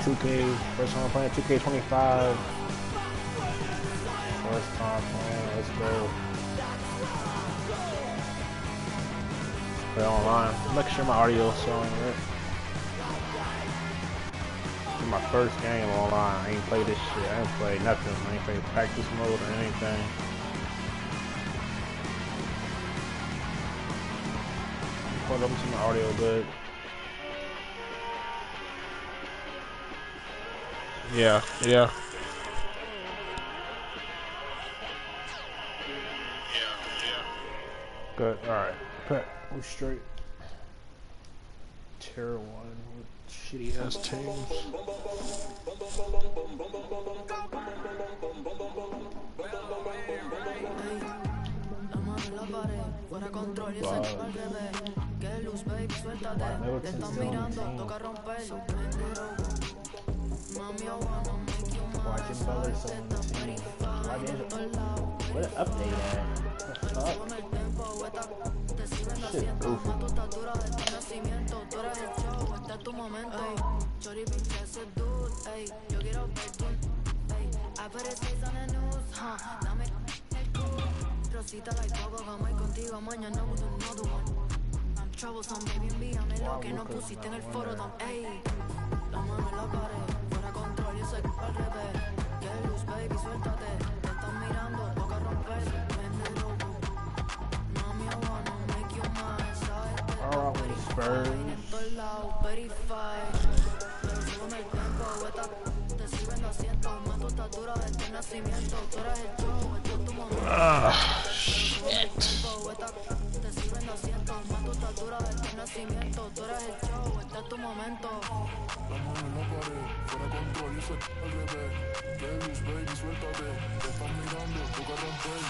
2K. First time playing 2K25. First time playing. Let's go. Play online. Make sure my audio is showing it. This is my first game online. I ain't played this shit. I ain't played nothing. I ain't played practice mode or anything. Hold up to my audio good. Yeah. Good, alright. We're straight. Tier 1 with shitty ass teams. Fuera control y ese al revés. Que luz, baby, suéltate. Te están mirando, toca romper. Mami, I wanna make you mine. What an update at? What the fuck? Shit goofy. Rosita like Coco, gama y contigo mañana with another one. I'm troublesome, baby, envíame lo que no pusiste en el foro, ey. La mano en la pared, fuera control y ese al revés. Que luz, baby, suéltate. Te están mirando, toca romper. Vende loco. Mami, I wanna make you mine. Sabes que en todos lados, verify. Pero súbeme el tempo, te sirven de asiento. Más tu estatura desde el nacimiento. Tú eres el show, esto es tu momento. Shit. Te sirven de asiento. Más tu estatura desde el nacimiento. Tú eres el show, este es tu momento. La mano en la pared, fuera control y ese al revés. Que luz, baby, suéltate. Te están mirando, toca romper.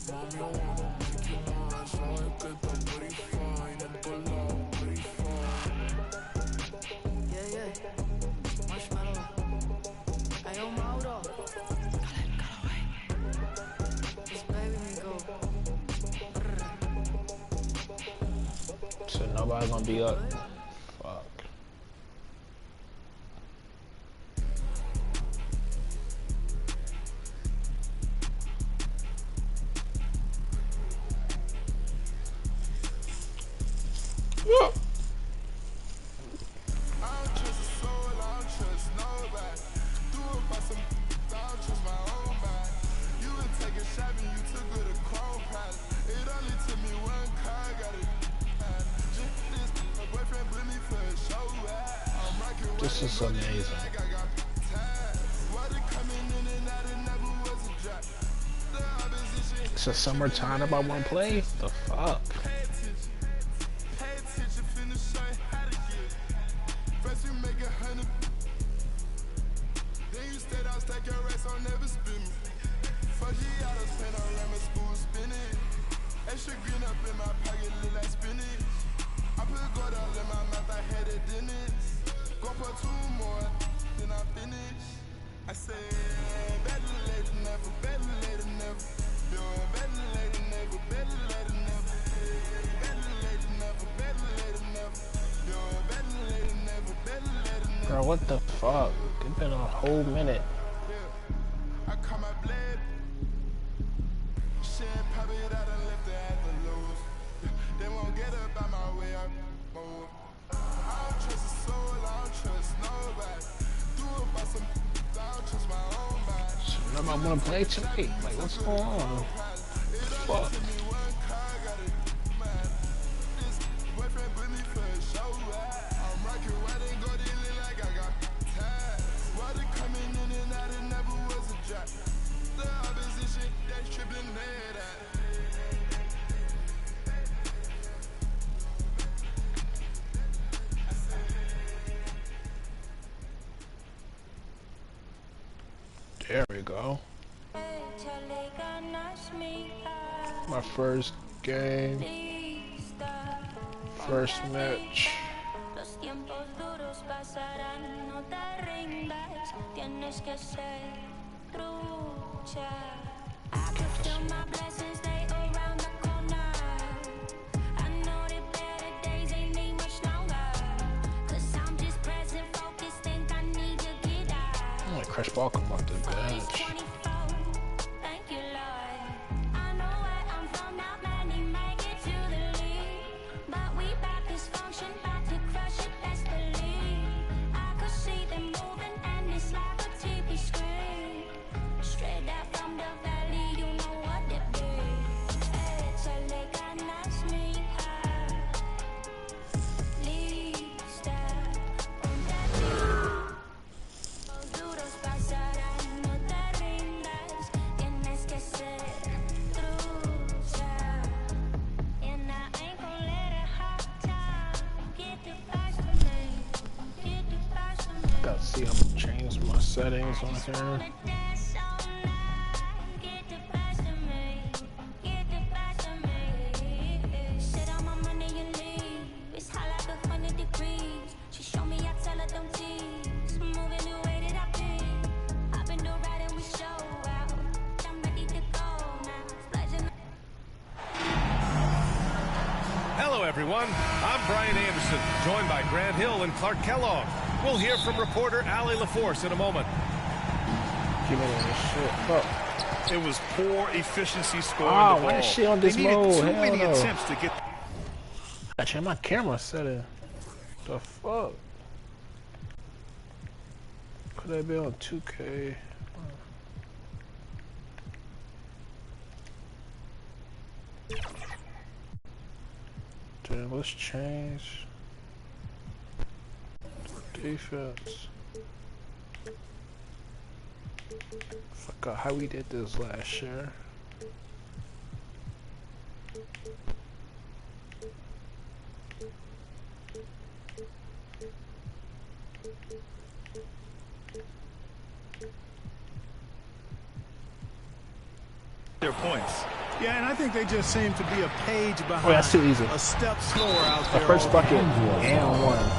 Mami, I wanna make you mine. Sabes que estás very fine. En todos lados, very fine. Yeah. Marshmallow. Ayo, Mauro. This baby me go. So nobody gonna be up. This is amazing. It's a summertime if I want to play? The fuck? I said, better late than never, better late than never. Yo, better late than never, better late than never. Better late than never, better late than never. Yo, better late than never, better late than never. Bro, what the fuck? It's been a whole minute. I caught my blade. Shit, probably that I left it at the lows. They won't get up by my way, I move. I don't trust a soul, I don't trust nobody. Do it by some, I don't trust my own body. So nobody want to play tonight? Like, what's going on? Fuck. There we go. My first game. First match. Los tiempos duros pasarán, no te rindas, tienes que ser trucha. I can feel my blessings, they around the corner. I know the better days ain't need much longer, 'cause I'm just present for Fresh ball come off the bench. Gotta see, I'm gonna change my settings on here. Hello, everyone. I'm Brian Anderson, joined by Grant Hill and Clark Kellogg. We'll hear from reporter Allie LaForce in a moment. Give me this shit. Fuck. It was poor efficiency scoring the ball. Why is shit on this mode? Too many attempts to get. I changed my camera setting. The fuck? Could that be on 2K? Dude, let's change defense. Forgot how we did this last year. Their points. Yeah, and I think they just seem to be a page behind. Oh, that's too easy. A step slower out there. The first bucket and one.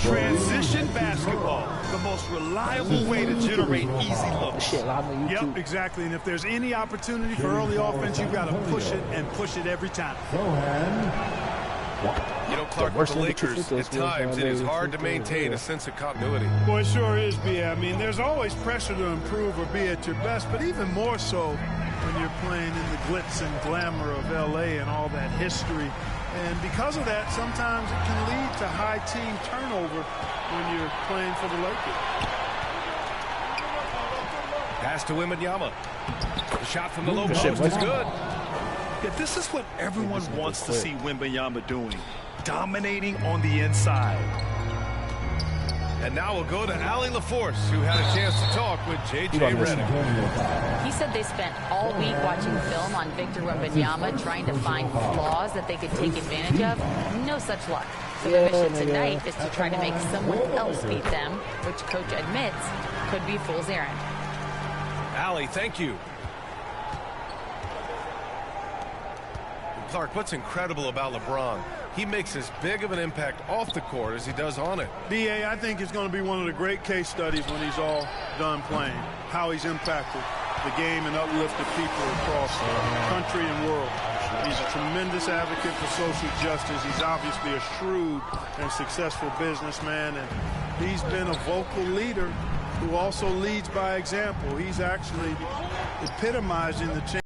Transition basketball, the most reliable way to generate easy looks. Shit, live on YouTube. Yep, exactly. And if there's any opportunity for early offense, you've got to push it and push it every time. You know, Clark, with the Lakers, at times it is hard to maintain a sense of continuity. Well, it sure is, B.A. I mean, there's always pressure to improve or be at your best, but even more so when you're playing in the glitz and glamour of L.A. and all that history. And because of that, sometimes it can lead to high team turnover when you're playing for the Lakers. Pass to Wembanyama. The shot from the low post is good. Yeah, this is what everyone wants to see Wembanyama doing, dominating on the inside. And now we'll go to Allie LaForce, who had a chance to talk with J.J. Redick. He said they spent all week watching film on Victor Wembanyama, trying to find flaws that they could take advantage of. No such luck. So their mission tonight is to try to make someone else beat them, which coach admits could be fool's errand. Allie, thank you. Clark, what's incredible about LeBron? He makes as big of an impact off the court as he does on it. B.A., I think it's going to be one of the great case studies when he's all done playing, how he's impacted the game and uplifted people across the country and world. He's a tremendous advocate for social justice. He's obviously a shrewd and successful businessman, and he's been a vocal leader who also leads by example. He's actually epitomizing the change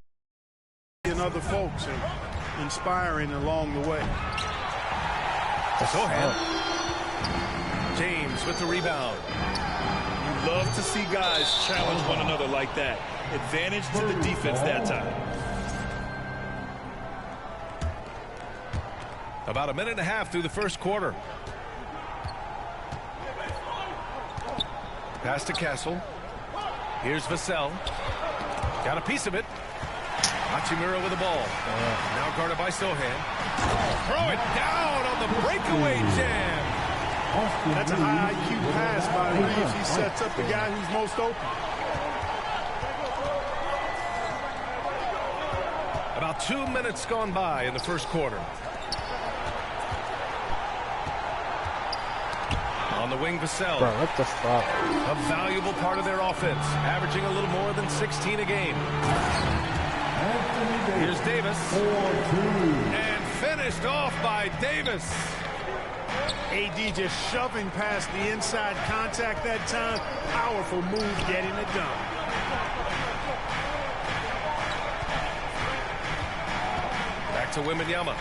in other folks and inspiring along the way. Sohan. James with the rebound. You love to see guys challenge one another like that. Advantage to the defense that time. About a minute and a half through the first quarter. Pass to Castle. Here's Vassell. Got a piece of it. Hachimura with the ball. Now guarded by Sohan. Throw it down on the breakaway jam. That's a high IQ pass by Reeves. He sets up the guy who's most open. About 2 minutes gone by in the first quarter. On the wing, Vassell. Bro, what the fuck? A valuable part of their offense, averaging a little more than 16 a game. Here's Davis. And finished off by Davis. AD just shoving past the inside contact that time. Powerful move getting it done. Back to Wembanyama.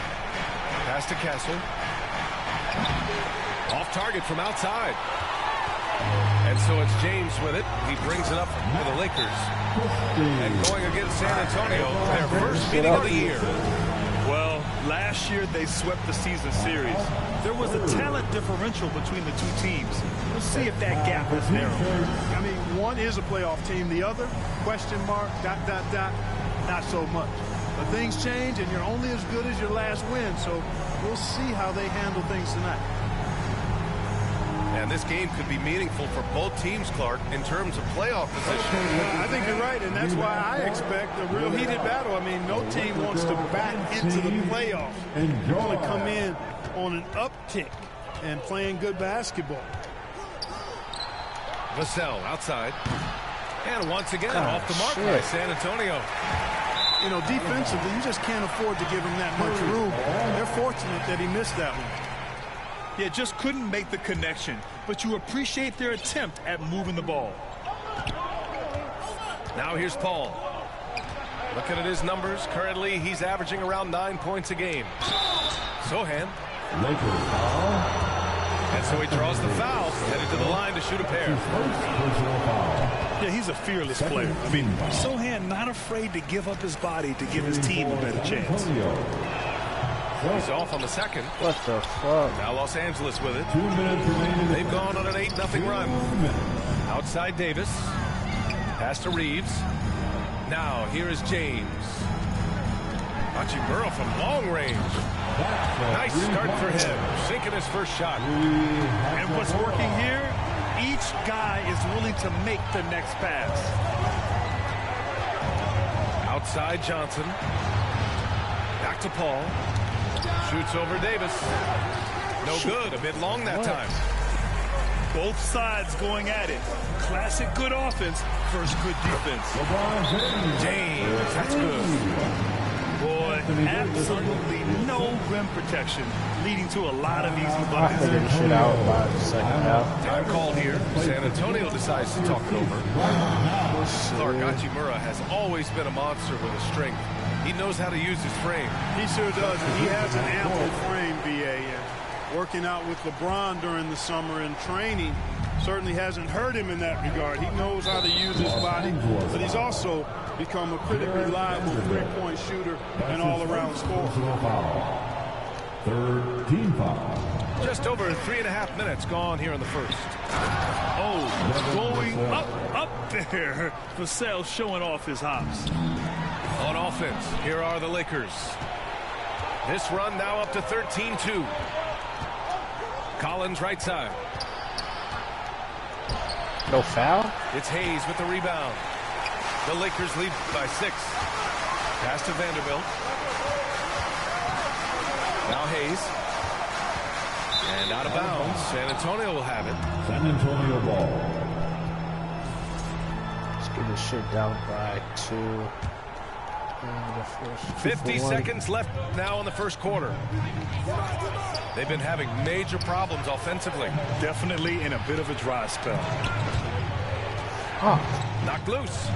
Pass to Castle. Off target from outside. And so it's James with it. He brings it up for the Lakers. And going against San Antonio, their first meeting of the year. Well, last year they swept the season series. There was a talent differential between the two teams. We'll see if that gap is narrow. I mean, one is a playoff team. The other, question mark, ... not so much. But things change, and you're only as good as your last win. So we'll see how they handle things tonight. And this game could be meaningful for both teams, Clark, in terms of playoff position. I think you're right, and that's why I expect a real heated battle. I mean, no team wants to back into the playoffs. You want to come in on an uptick and playing good basketball. Vassell outside. And once again, off the mark by San Antonio. You know, defensively, you just can't afford to give him that much room. They're fortunate that he missed that one. Yeah, just couldn't make the connection, but you appreciate their attempt at moving the ball. Now here's Paul. Looking at his numbers, currently he's averaging around 9 points a game. Sohan. And so he draws the foul, headed to the line to shoot a pair. Yeah, he's a fearless player. I mean, Sohan not afraid to give up his body to give his team a better chance. He's off on the second. What the fuck? Now Los Angeles with it. They've gone on an 8-0 run. Outside Davis. Pass to Reeves. Now here is James. Hachimura from long range. Nice start for him. Sinking his first shot. And what's working here? Each guy is willing to make the next pass. Outside Johnson. Back to Paul. Shoots over Davis. No good. A bit long that time. Both sides going at it. Classic good offense versus good defense. James, that's good. Boy, absolutely no rim protection, leading to a lot of easy I buckets. figured this shit out by the second half. Time called here. San Antonio decides to talk it over. Clark Hachimura has always been a monster with his strength. He knows how to use his frame. He sure does, and he has an ample frame, BA. And working out with LeBron during the summer and training certainly hasn't hurt him in that regard. He knows how to use his body, but he's also become a pretty reliable three-point shooter and all-around scorer. Third team foul. Just over 3.5 minutes gone here in the first. Oh, going up there. Vassell showing off his hops. On offense, here are the Lakers. This run now up to 13-2. Collins right side. No foul? It's Hayes with the rebound. The Lakers lead by 6. Pass to Vanderbilt. Now Hayes. And out of bounds. San Antonio will have it. San Antonio ball. Let's get this shit down by 2. 50 seconds left now in the first quarter. They've been having major problems offensively. Definitely in a bit of a dry spell. Knocked loose.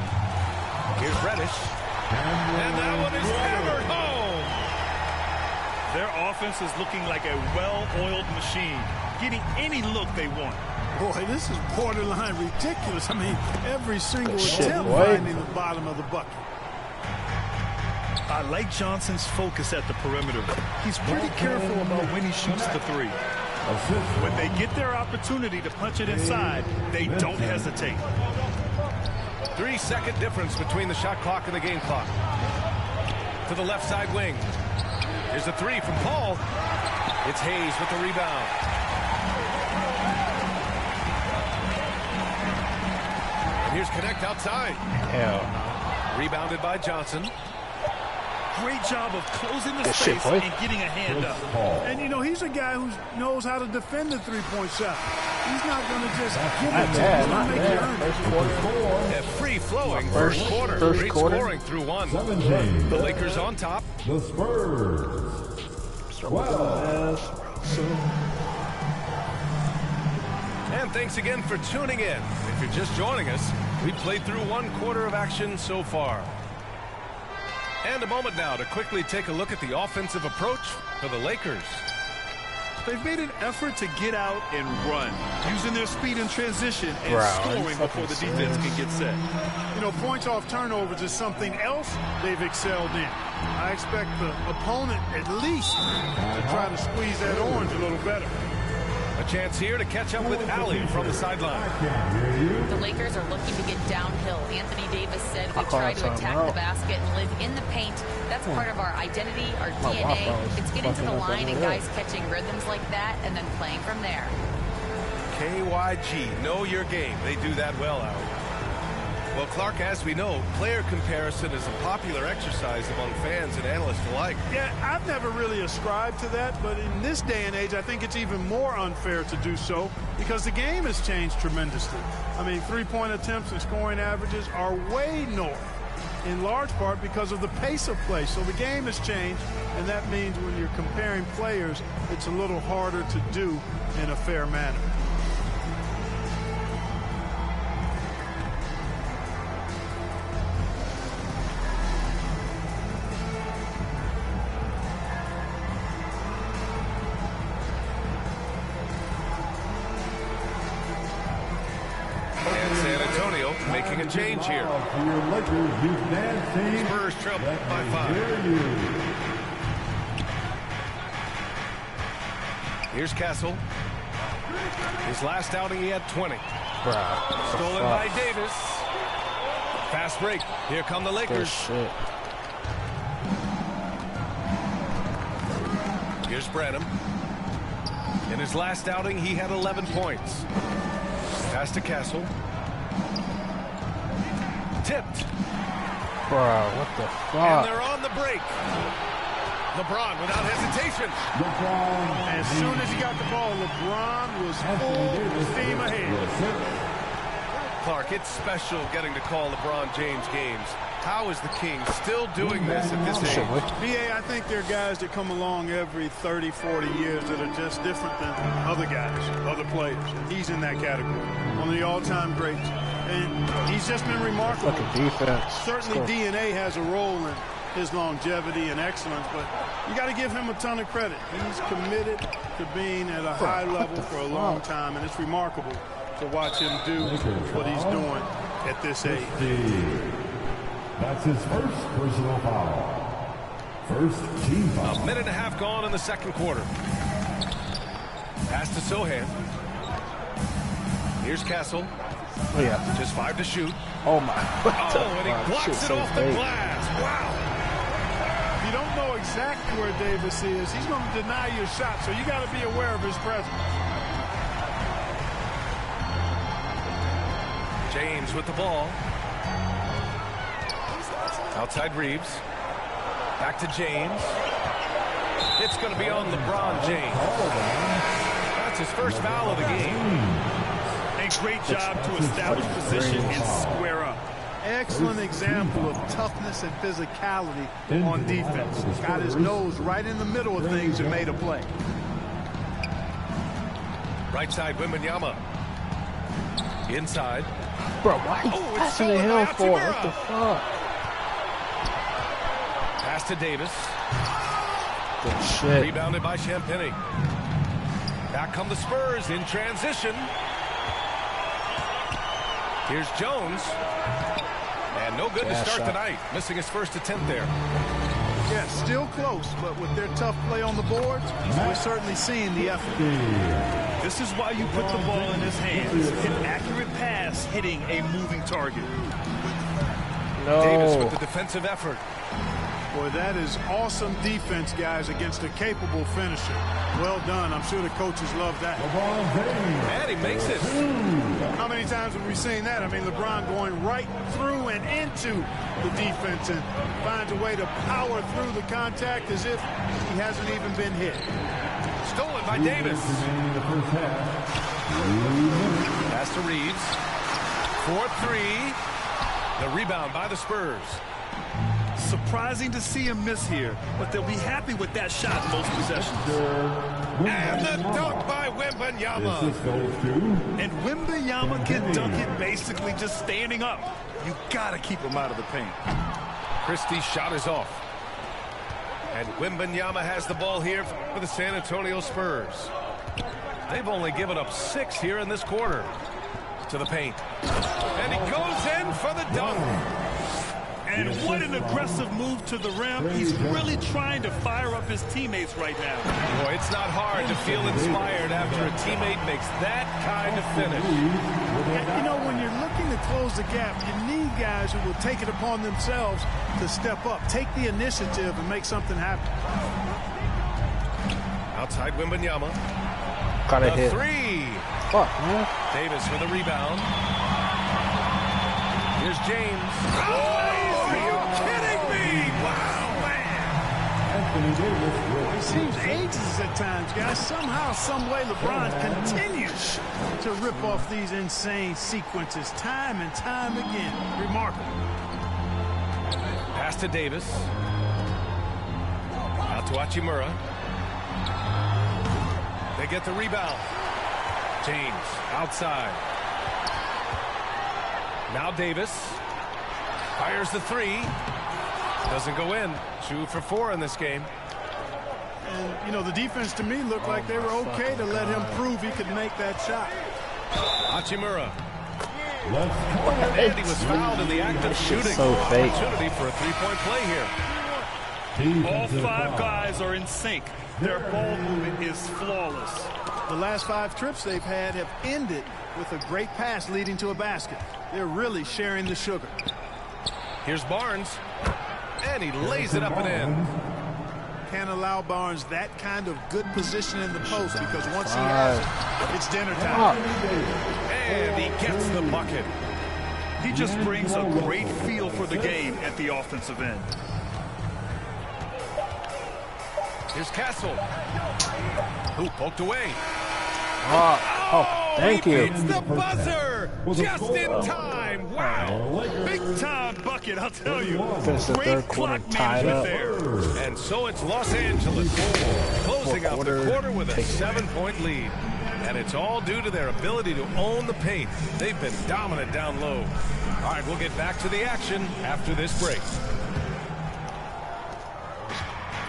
Here's Reddish. And that one is hammered home. Their offense is looking like a well-oiled machine, getting any look they want. Boy, this is borderline ridiculous. I mean, every single Shit, attempt boy. finding the bottom of the bucket. I like Johnson's focus at the perimeter. He's pretty careful about when he shoots the three. When they get their opportunity to punch it inside, they don't hesitate. 3-second difference between the shot clock and the game clock. To the left side wing. Here's a three from Paul. It's Hayes with the rebound. And here's Connect outside. Hell. Rebounded by Johnson. Great job of closing the Good shit, space boy. and getting a hand up. And, you know, he's a guy who knows how to defend the three-point shot. He's not going to just give Not it to bad, you. not He's gonna bad. make First quarter. A free-flowing First first quarter. quarter. Great scoring through one. 17. The Lakers on top. The Spurs. 12. And thanks again for tuning in. If you're just joining us, we've played through 1/4 of action so far. And a moment now to quickly take a look at the offensive approach for the Lakers. They've made an effort to get out and run, using their speed in transition and scoring before the defense can get set. You know, points off turnovers is something else they've excelled in. I expect the opponent at least to try to squeeze that orange a little better. A chance here to catch up with Ali from the sideline. The Lakers are looking to get downhill. Anthony Davis said we try to attack the basket and live in the paint. That's part of our identity, our DNA. It's getting to the line and guys catching rhythms like that and then playing from there. KYG, know your game. They do that well, Ali. Well, Clark, as we know, player comparison is a popular exercise among fans and analysts alike. Yeah, I've never really ascribed to that, but in this day and age, I think it's even more unfair to do so because the game has changed tremendously. I mean, three-point attempts and scoring averages are way north, in large part because of the pace of play. So the game has changed, and that means when you're comparing players, it's a little harder to do in a fair manner. Making a change here. Spurs trail by 5. Here's Castle. His last outing, he had 20. Stolen by Davis. Fast break. Here come the Lakers. Here's Branham. In his last outing, he had 11 points. Pass to Castle. Tipped. Bro, what the fuck? And they're on the break. LeBron without hesitation. As soon as he got the ball, LeBron was full steam ahead. Clark, it's special getting to call LeBron James games. How is the King still doing this at this age? BA, I think there are guys that come along every 30, 40 years that are just different than other guys, other players. And he's in that category. One of the all-time greats. And he's just been remarkable. Defense. Certainly DNA has a role in his longevity and excellence, but you got to give him a ton of credit. He's committed to being at a high level for a long time, and it's remarkable to watch him do what he's doing at this age. That's his first personal foul. First team foul. A minute and a half gone in the second quarter. Pass to Sohan. Here's Castle. Oh, yeah. Just 5 to shoot. Oh, my. And he blocks it off the glass. Wow. If you don't know exactly where Davis is, he's going to deny you a shot, so you got to be aware of his presence. James with the ball. Outside Reeves. Back to James. It's going to be on LeBron James. That's his first foul of the game. A great job to establish position and square up. Excellent example of toughness and physicality on defense. Got his nose right in the middle of things and made a play. Right side, Wembanyama. Inside. Bro, why are you passing to him for? What the fuck? Pass to Davis. Good shit. Rebounded by Champagny. Back come the Spurs in transition. Here's Jones. And no good to start tonight. Missing his first attempt there. Yeah, still close, but with their tough play on the boards, we're certainly seeing the effort. This is why you put the ball in his hands. An accurate pass hitting a moving target. No. Davis with the defensive effort. Boy, that is awesome defense, guys, against a capable finisher. Well done. I'm sure the coaches love that. And he makes it. How many times have we seen that? I mean, LeBron going right through and into the defense and finds a way to power through the contact as if he hasn't even been hit. Stolen by Davis. Pass to Reeves. 4-3. The rebound by the Spurs. Surprising to see him miss here, but they'll be happy with that shot in most possessions. And the dunk by Wembanyama. And Wembanyama can dunk it basically just standing up. You gotta keep him out of the paint. Christie's shot is off. And Wembanyama has the ball here for the San Antonio Spurs. They've only given up 6 here in this quarter. To the paint. And he goes in for the dunk. And what an aggressive move to the rim. He's really trying to fire up his teammates right now. Boy, it's not hard to feel inspired after a teammate makes that kind of finish. You know, when you're looking to close the gap, you need guys who will take it upon themselves to step up, take the initiative, and make something happen. Outside Wembanyama. Gotta hit. 3. Fuck, man. Davis for the rebound. Here's James. Oh, are you kidding me? Wow, man. It seems ages at times, guys. Somehow, some way, LeBron continues to rip off these insane sequences time and time again. Remarkable. Pass to Davis. Out to Hachimura. They get the rebound. James outside. Now Davis fires the 3. Doesn't go in. 2 for 4 in this game. And, you know, the defense to me looked like they were okay to let him prove he could make that shot. Hachimura. And he was fouled in the act of shooting. So fake. Opportunity for a 3-point play here. All 5 guys are in sync. Their ball movement is flawless. The last 5 trips they've had have ended with a great pass leading to a basket. They're really sharing the sugar. Here's Barnes. And he lays it up and in. Can't allow Barnes that kind of good position in the post because once he has it, it's dinner time. And he gets the bucket. He just brings a great feel for the game at the offensive end. Here's Castle. Who poked away. Thank you. It's the buzzer. Just in time. Wow. Big time bucket, I'll tell you. Finish the third quarter tied up. And so it's Los Angeles closing out the quarter with a 7-point lead. And it's all due to their ability to own the paint. They've been dominant down low. All right, we'll get back to the action after this break.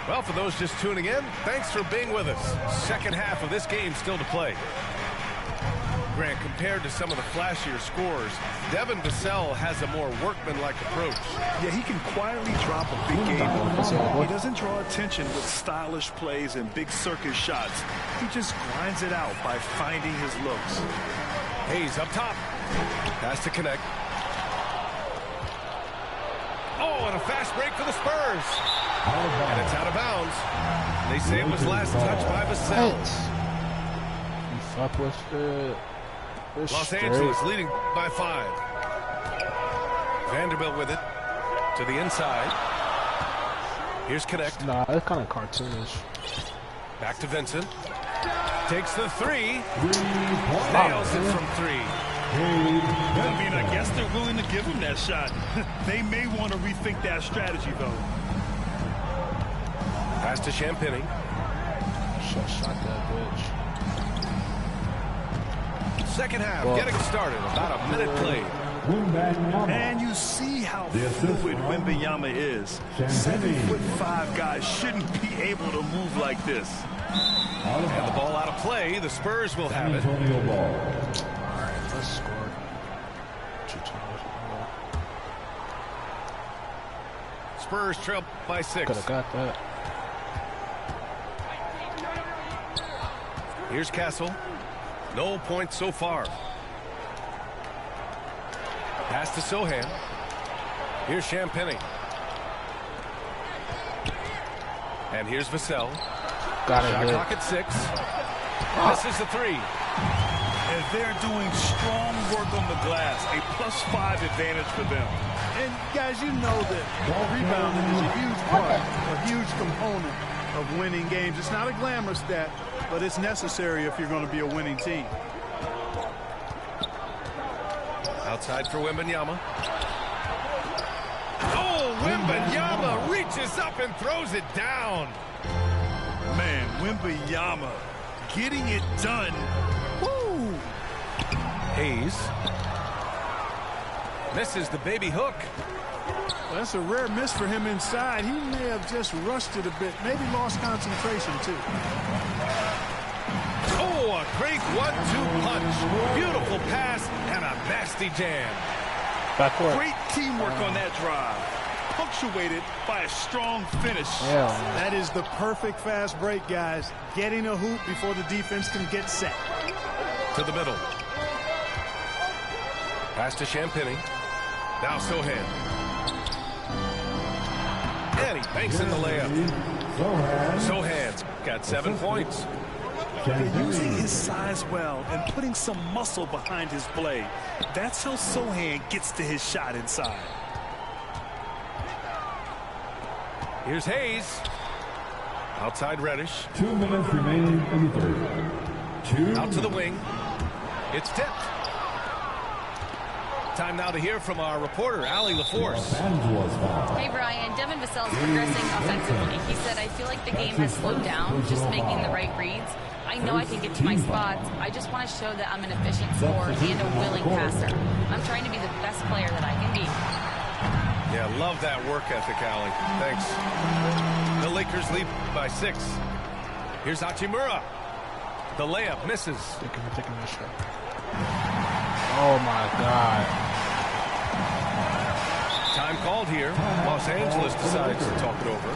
Well, for those just tuning in, thanks for being with us. Second half of this game still to play. Grant, compared to some of the flashier scores, Devin Vassell has a more workmanlike approach. Yeah, he can quietly drop a big game on us. He doesn't draw attention with stylish plays and big circus shots. He just grinds it out by finding his looks. Hayes up top. Has to connect. Oh, and a fast break for the Spurs. And it's out of bounds. They say it was last touched by Vassell. Fuck with the Los Angeles leading by 5. Vanderbilt with it to the inside. Here's Connect. Nah, it's kind of cartoonish. Back to Vincent. Takes the 3. Nails it from 3. I mean, I guess they're willing to give him that shot. They may want to rethink that strategy, though. Pass to Champagny. Shot that bitch. Second half getting started. About a minute played. And you see how fluid Wembanyama is. 7'5" guys shouldn't be able to move like this. And the ball out of play. The Spurs will have it. Let's score. Spurs trail by 6. Could have got that. Here's Castle. No points so far. Pass to Sohan. Here's Champagny. And here's Vassell. Got it. Shot clock at 6. Misses the 3. And they're doing strong work on the glass. A +5 advantage for them. And guys, you know that rebounding is a huge part, a huge component of winning games. It's not a glamorous stat, but it's necessary if you're going to be a winning team. Outside for Wembanyama. Oh, Wembanyama reaches up and throws it down. Man, Wembanyama getting it done. Woo! Hayes misses the baby hook. Well, that's a rare miss for him inside. He may have just rushed it a bit, maybe lost concentration too. Oh, a great 1-2 punch. Beautiful pass and a nasty jam. Backcourt. Great teamwork on that drive, punctuated by a strong finish. Yeah. That is the perfect fast break, guys. Getting a hoop before the defense can get set. To the middle. Pass to Champagny. Now Sohan. And he banks in the layup. Sohan's got 7 points. Using his size well and putting some muscle behind his play. That's how Sohan gets to his shot inside. Here's Hayes. Outside Reddish. 2 minutes remaining in the third. Out to the wing. It's tipped. Time now to hear from our reporter, Allie LaForce. Hey, Brian. Devin Vassell's progressing offensively. He said, I feel like the game has slowed down, just making the right reads. I know I can get to my spots. I just want to show that I'm an efficient scorer and a willing passer. I'm trying to be the best player that I can be. Yeah, love that work ethic, Allie. Thanks. The Lakers lead by 6. Here's Hachimura. The layup misses. Taking that shot. Oh, my God. Time called here. Los Angeles decides to talk it over.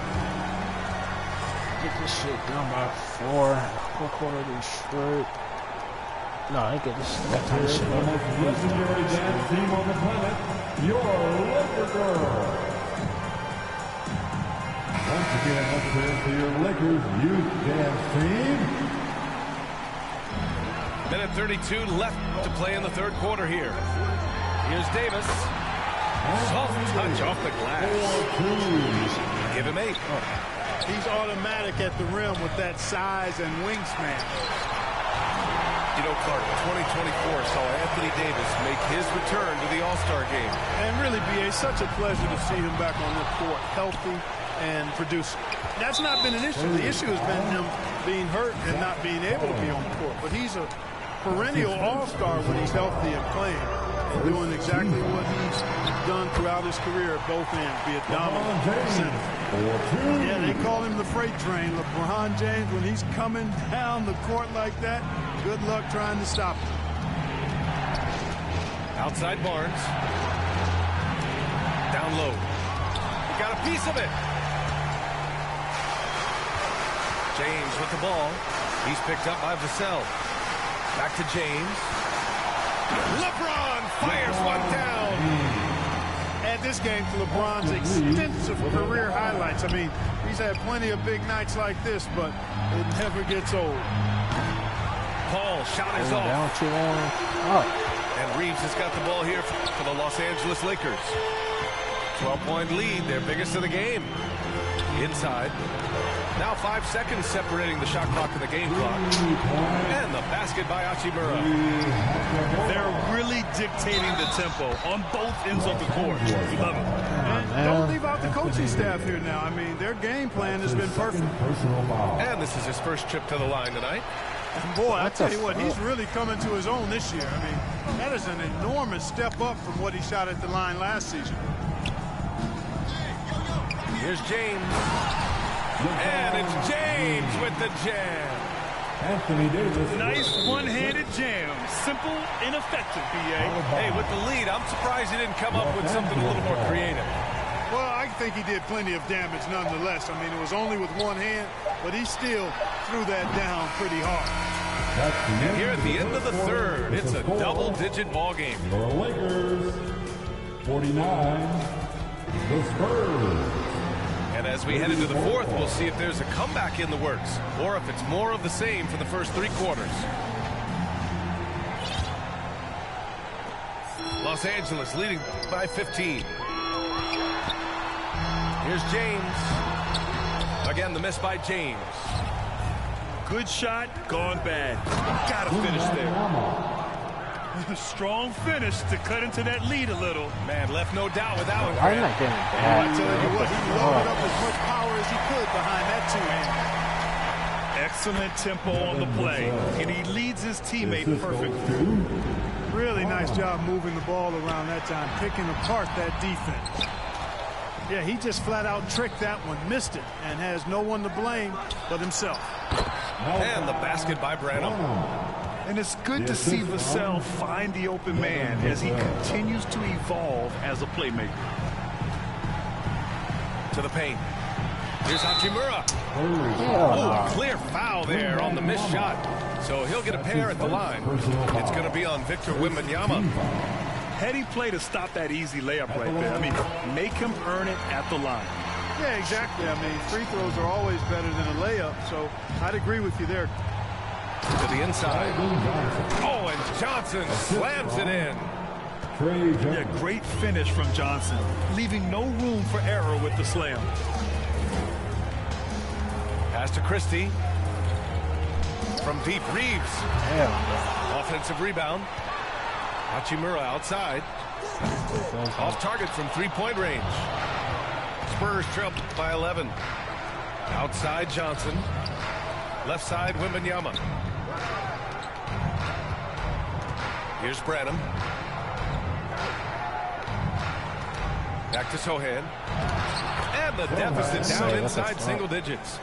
Get this shit down by 4 quarter straight. No, I ain't get this. That kind of shit. The most legendary dance team on the planet, your Laker girl. Once again, let's hear it for your Lakers youth dance team. Minute 32 left to play in the third quarter here. Here's Davis. Soft touch off the glass. Give him 8. He's automatic at the rim with that size and wingspan. You know, Clark, 2024 saw Anthony Davis make his return to the All-Star game. And really, B.A., such a pleasure to see him back on the court, healthy and producing. That's not been an issue. The issue has been him being hurt and not being able to be on the court. But he's a perennial all-star when he's healthy and playing and doing exactly what he's done throughout his career at both ends, be it dominant center. Yeah, they call him the freight train. LeBron James, when he's coming down the court like that, good luck trying to stop him. Outside Barnes. Down low. He got a piece of it. James with the ball. He's picked up by Vassell. Back to James. LeBron fires one down. Add this game to LeBron's extensive career highlights. I mean, he's had plenty of big nights like this, but it never gets old. Paul shot is off. Down too long. And Reeves has got the ball here for the Los Angeles Lakers. 12-point lead, their biggest of the game. Inside. Now 5 seconds separating the shot clock and the game clock. And the basket by Hachimura. They're really dictating the tempo on both ends of the court. We love it. And don't leave out the coaching staff here now. I mean, their game plan has been perfect. And this is his first trip to the line tonight. And boy, I tell you what, he's really coming to his own this year. I mean, that is an enormous step up from what he shot at the line last season. Here's James. And it's James with the jam. Anthony Davis. Nice one-handed jam. Simple and effective, B.A. Hey, with the lead, I'm surprised he didn't come up with something a little more creative. Well, I think he did plenty of damage nonetheless. I mean, it was only with one hand, but he still threw that down pretty hard. And here at the end of the third, it's a double-digit ball game. The Lakers, 49, the Spurs. And as we head into the fourth, we'll see if there's a comeback in the works or if it's more of the same for the first 3 quarters. Los Angeles leading by 15. Here's James. Again, the miss by James. Good shot, gone bad. Gotta finish there. Strong finish to cut into that lead a little. Man, left no doubt with that one. I'm not getting I bad. tell you what, he loaded up as much power as he could behind that two-hand. Excellent tempo on the play, and he leads his teammate perfectly. Really nice job moving the ball around that time, picking apart that defense. Yeah, he just flat out tricked that one, missed it, and has no one to blame but himself. And the basket by Branham. And it's good to see Vassell find the open man as he continues to evolve as a playmaker. To the paint. Here's Hachimura. Oh, clear foul there on the missed shot. So he'll get a pair at the line. It's going to be on Victor Wembanyama. Heady play to stop that easy layup right there. I mean, make him earn it at the line. Yeah, exactly. I mean, free throws are always better than a layup, so I'd agree with you there. To the inside. Oh, and Johnson slams it in. Yeah, great finish from Johnson, leaving no room for error with the slam. Pass to Christie. From deep, Reeves. Offensive rebound. Hachimura outside. Off target from three-point range. Spurs trail by 11. Outside Johnson. Left side Wembanyama. Here's Branham. Back to Sohan. And the deficit down inside single digits.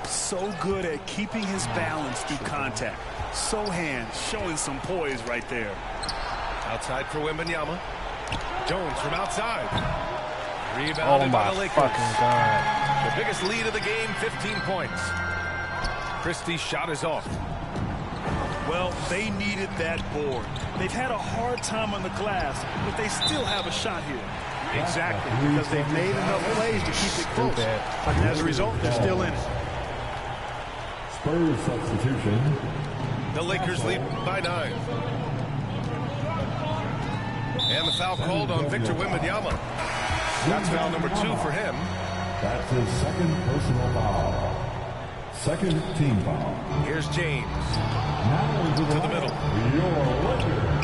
So good at keeping his balance through contact. Sohan showing some poise right there. Outside for Wembanyama. Jones from outside. Rebounded by the Lakers. Fucking God. The biggest lead of the game, 15 points. Christie's shot is off. Well, they needed that board. They've had a hard time on the glass, but they still have a shot here. Exactly, because they've made enough plays to keep it close. And as a result, they're still in it. Spurs substitution. The Lakers lead by 9. And the foul called on Victor Wembanyama. That's foul number 2 for him. That's his second personal foul. Second team foul. Here's James. Now to the middle. Your Lakers.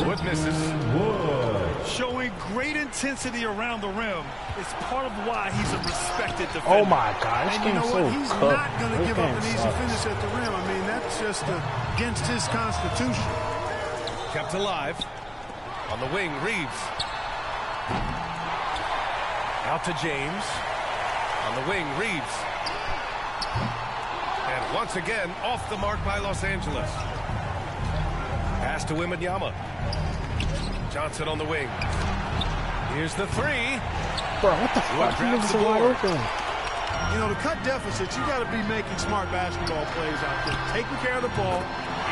Wood misses. Wood. Showing great intensity around the rim. It's part of why he's a respected defender. Oh my God, this And you know game's what? so He's cooked. not going to This give up game an easy sucks. finish at the rim. I mean, that's just against his constitution. Kept alive. On the wing, Reeves. Out to James. On the wing, Reeves. And once again, off the mark by Los Angeles. Pass to Wembanyama. Johnson on the wing. Here's the 3. Bro, what the fuck? He was so wide open. You know, to cut deficits, you got to be making smart basketball plays out there. Taking care of the ball.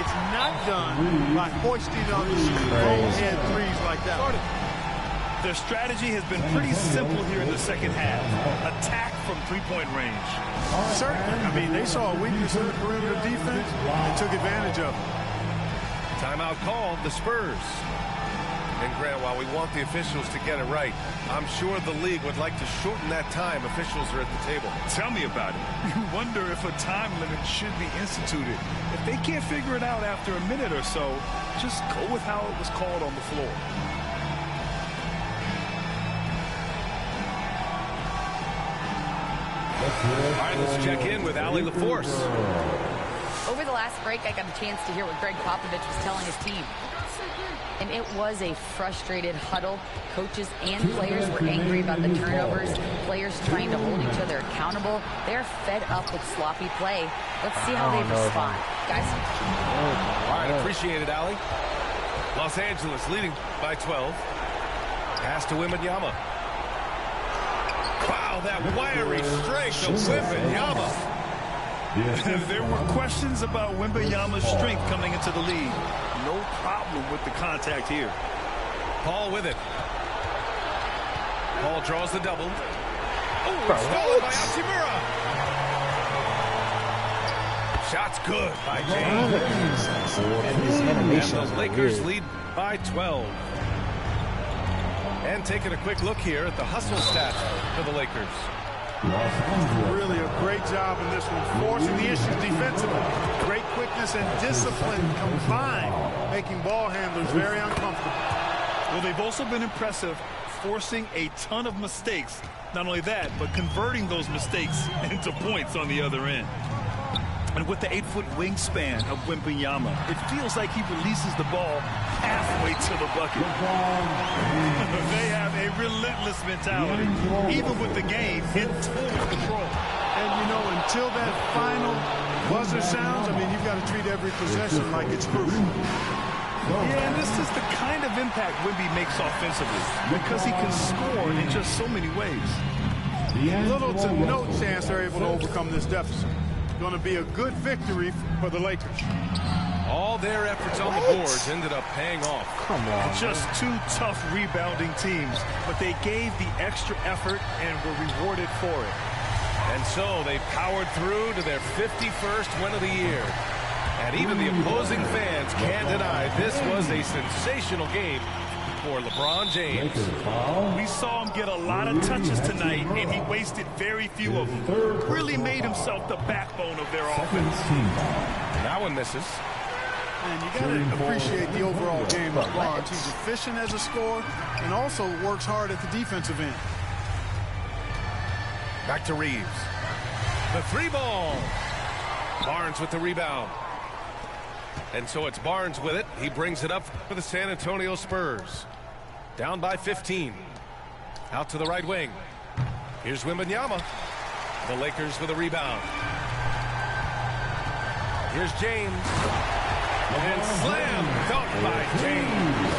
It's not done by hoisting up roll-head threes like that. Their strategy has been pretty simple here in the second half. Attack from three-point range. Certainly. I mean, they saw a weakness in the perimeter defense and took advantage of it. Timeout called, the Spurs. And Grant, while we want the officials to get it right, I'm sure the league would like to shorten that time officials are at the table. Tell me about it. You wonder if a time limit should be instituted. If they can't figure it out after a minute or so, just go with how it was called on the floor. All right, let's check in with Allie LaForce. Over the last break, I got a chance to hear what Greg Popovich was telling his team. And it was a frustrated huddle. Coaches and players were angry about the turnovers. Players trying to hold each other accountable. They're fed up with sloppy play. Let's see how they respond. Guys. All right, appreciate it, Allie. Los Angeles leading by 12. Pass to Wembanyama. Wow, that wiry strength of Wembanyama. There were questions about Wembanyama's strength coming into the league. No problem with the contact here. Paul with it. Paul draws the double. Oh, it's stolen by Hachimura. Shot's good by James. And the Lakers lead by 12. And taking a quick look here at the hustle stats for the Lakers. Really a great job in this one, forcing the issues defensively. Great quickness and discipline combined, making ball handlers very uncomfortable. Well, they've also been impressive, forcing a ton of mistakes. Not only that, but converting those mistakes into points on the other end. And with the 8-foot wingspan of Wembanyama, it feels like he releases the ball halfway to the bucket. They have a relentless mentality, even with the game in total control. And, you know, until that final buzzer sounds, I mean, you've got to treat every possession like it's crucial. Yeah, and this is the kind of impact Wemby makes offensively because he can score in just so many ways. Little to no chance they're able to overcome this deficit. Going to be a good victory for the Lakers. All their efforts on the boards ended up paying off. Come on. Just two tough rebounding teams, but they gave the extra effort and were rewarded for it. And so they powered through to their 51st win of the year. And even the opposing fans can't deny this was a sensational game for LeBron James. We saw him get a lot of touches tonight, and he wasted very few of them. Really made himself the backbone of their offense. That one misses. And you got to appreciate the overall game of LeBron. He's efficient as a scorer and also works hard at the defensive end. Back to Reeves. The 3-ball. Barnes with the rebound. And so it's Barnes with it. He brings it up for the San Antonio Spurs. Down by 15. Out to the right wing. Here's Wembanyama. The Lakers with a rebound. Here's James. And slam dunk by James.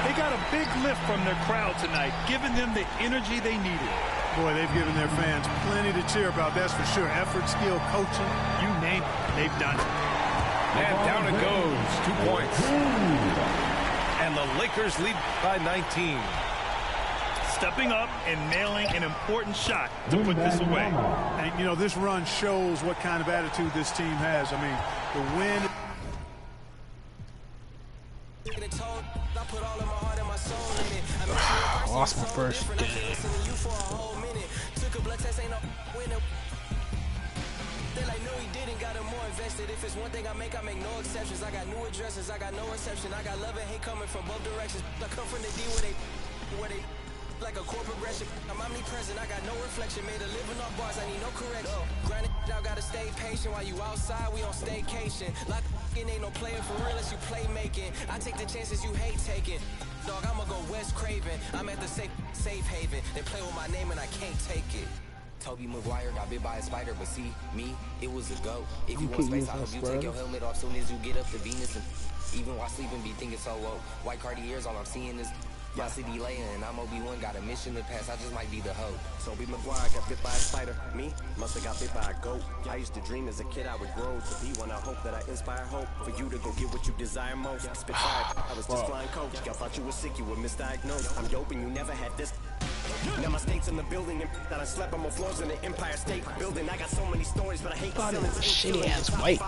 They got a big lift from their crowd tonight, giving them the energy they needed. Boy, they've given their fans plenty to cheer about, that's for sure. Effort, skill, coaching, you name it, they've done it. And down it goes. 2 points. And the Lakers lead by 19. Stepping up and nailing an important shot to put this away. And, you know, this run shows what kind of attitude this team has. I mean, the win. Lost my first game. If it's one thing I make no exceptions. I got new addresses, I got no exception. I got love and hate coming from both directions. I come from the D where they like a core progression. I'm omnipresent, I got no reflection. Made a living off bars, I need no correction. Grinding out, gotta stay patient. While you outside, we on staycation. Like ain't no player for real unless you play making. I take the chances you hate taking. Dog, I'ma go West Craven. I'm at the safe haven. They play with my name and I can't take it. Toby Maguire got bit by a spider, but see, me, it was a go. If you want space, I hope you take your helmet off soon as you get up to Venus. And even while sleeping, be thinking so low. White Cartiers, all I'm seeing is my city laying, and I'm Obi-Wan, got a mission to pass, I just might be the hope. Toby Maguire got bit by a spider, me, must have got bit by a goat. I used to dream as a kid I would grow to be one. I hope that I inspire hope for you to go get what you desire most. Spit fire, I was just flying coach. I thought you were sick, you were misdiagnosed. I'm dope and you never had this. Now my state's in the building and that I slept on my floors in the Empire State Building. I got so many stories, but I hate selling shitty ass white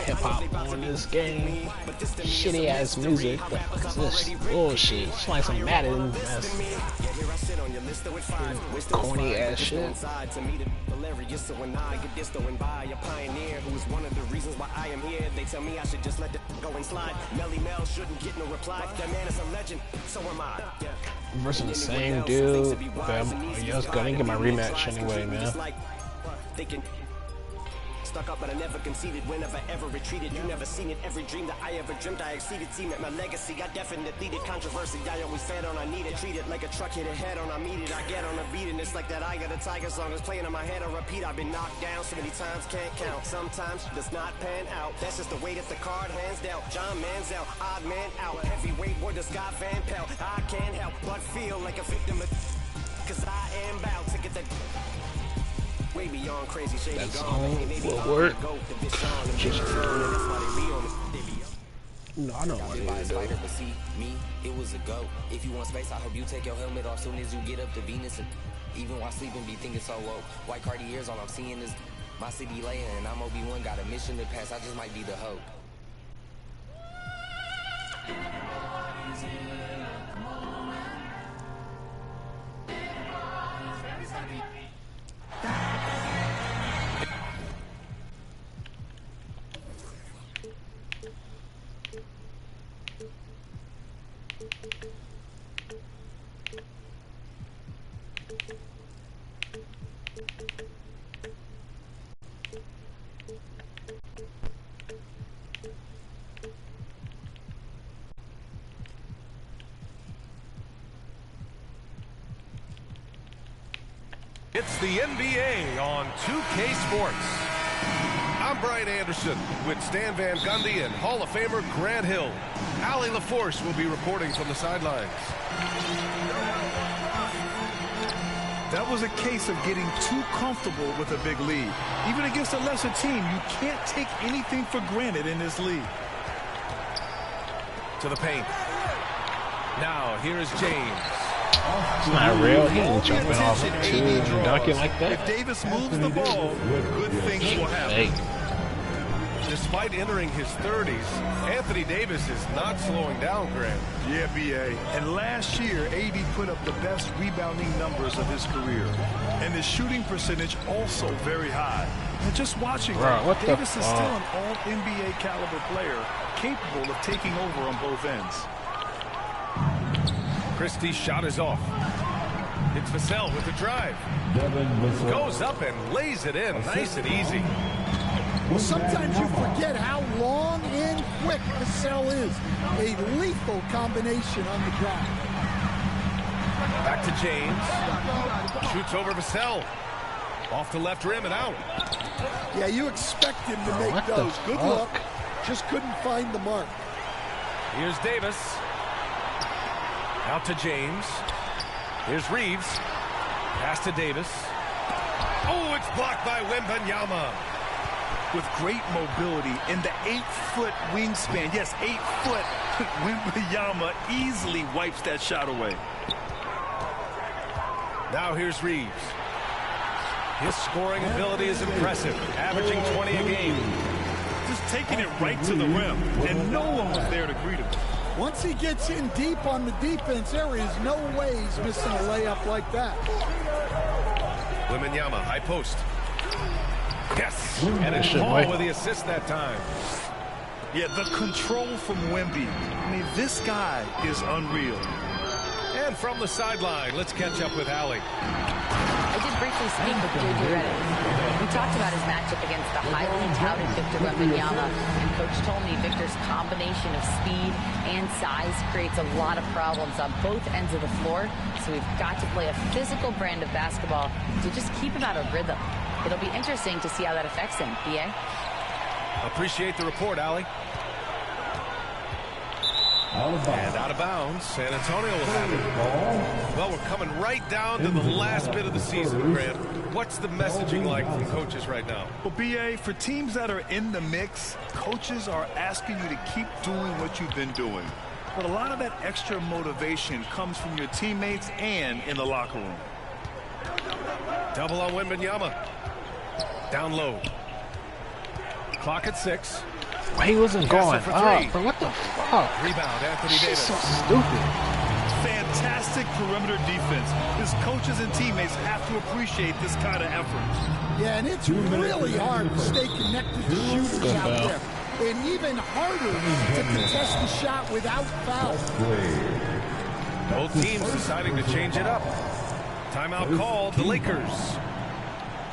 hip hop on this game. Shitty ass music. The fuck is this bullshit? It's like some Madden mess. Corny ass shit. Hilarious, so when I get this going by a pioneer who is one of the reasons why I am here. They tell me I should just let it go and slide. Melly Mel shouldn't get no reply. That man is a legend, so am I. Versus the same dude. I was gonna get my rematch anyway, man. Stuck up, but I never conceded. Whenever ever retreated, you never seen it. Every dream that I ever dreamt, I exceeded. Seen it, my legacy, I definitely did. Controversy, I always fed on, I need it. Treat it like a truck hit a head on, I meet it. I get on a beat, and it's like that Eye of the Tiger song is playing in my head on repeat. I've been knocked down so many times, can't count. Sometimes does not pan out. That's just the way that the card hands dealt. John Manziel, odd man out. Heavyweight word to Scott Van Pelt. I can't help but feel like a victim of, cause I am bound to get that. Way beyond crazy shady that song will work. No, I know what it is. But see, me, it was a go. If you want space, I hope you take your helmet off soon as you get up to Venus. And even while sleeping, be thinking so low. White Cartiers, all I'm seeing is my city laying, and I'm Obi-Wan, got a mission to pass. I just might be the hope. It's the NBA on 2K Sports. I'm Brian Anderson with Stan Van Gundy and Hall of Famer Grant Hill. Allie LaForce will be reporting from the sidelines. That was a case of getting too comfortable with a big lead. Even against a lesser team, you can't take anything for granted in this league. To the paint. Now, here is James. It's not real. He ain't jumping off too dunking like that. If Davis moves the ball, good things will happen. Hey. Despite entering his 30s, Anthony Davis is not slowing down, Grant. Yeah, B.A. And last year, AD put up the best rebounding numbers of his career. And his shooting percentage also very high. And just watching him, Davis is still an all-NBA caliber player, capable of taking over on both ends. Christie's shot is off. It's Vassell with the drive. Goes up and lays it in. Nice and easy. Well, sometimes you forget how long and quick Vassell is. A lethal combination on the drive. Back to James. Shoots over Vassell. Off the left rim and out. Yeah, you expect him to make those. Good luck. Just couldn't find the mark. Here's Davis. Out to James. Here's Reeves. Pass to Davis. Oh, it's blocked by Wembanyama. With great mobility in the 8-foot wingspan. Yes, 8 foot. Wembanyama easily wipes that shot away. Now here's Reeves. His scoring ability is impressive, averaging 20 a game. Just taking it right to the rim, and no one was there to greet him. Once he gets in deep on the defense, there is no way he's missing a layup like that. Wembanyama, high post. Yes, and it's Paul with the assist that time. Yeah, the control from Wemby. I mean, this guy is unreal. And from the sideline, let's catch up with Allie. I did briefly speak with JJ Redick. We talked about his matchup against the highly touted Victor Wembanyama, and Coach told me Victor's combination of speed and size creates a lot of problems on both ends of the floor, so we've got to play a physical brand of basketball to just keep him out of rhythm. It'll be interesting to see how that affects him, B.A. Appreciate the report, Allie. And out of bounds, San Antonio will have it. Well, we're coming right down to the last bit of the season, Grant. What's the messaging like from coaches right now? Well, B.A., for teams that are in the mix, coaches are asking you to keep doing what you've been doing. But a lot of that extra motivation comes from your teammates and in the locker room. Double on Wembanyama. Down low. Clock at 6. He wasn't going up. What the fuck? Rebound, Anthony Davis. So stupid. Fantastic perimeter defense. His coaches and teammates have to appreciate this kind of effort. Yeah, and it's really hard to stay connected to shooters out there. And even harder to contest the shot without foul. Both teams deciding to change it up. Timeout called, the Lakers.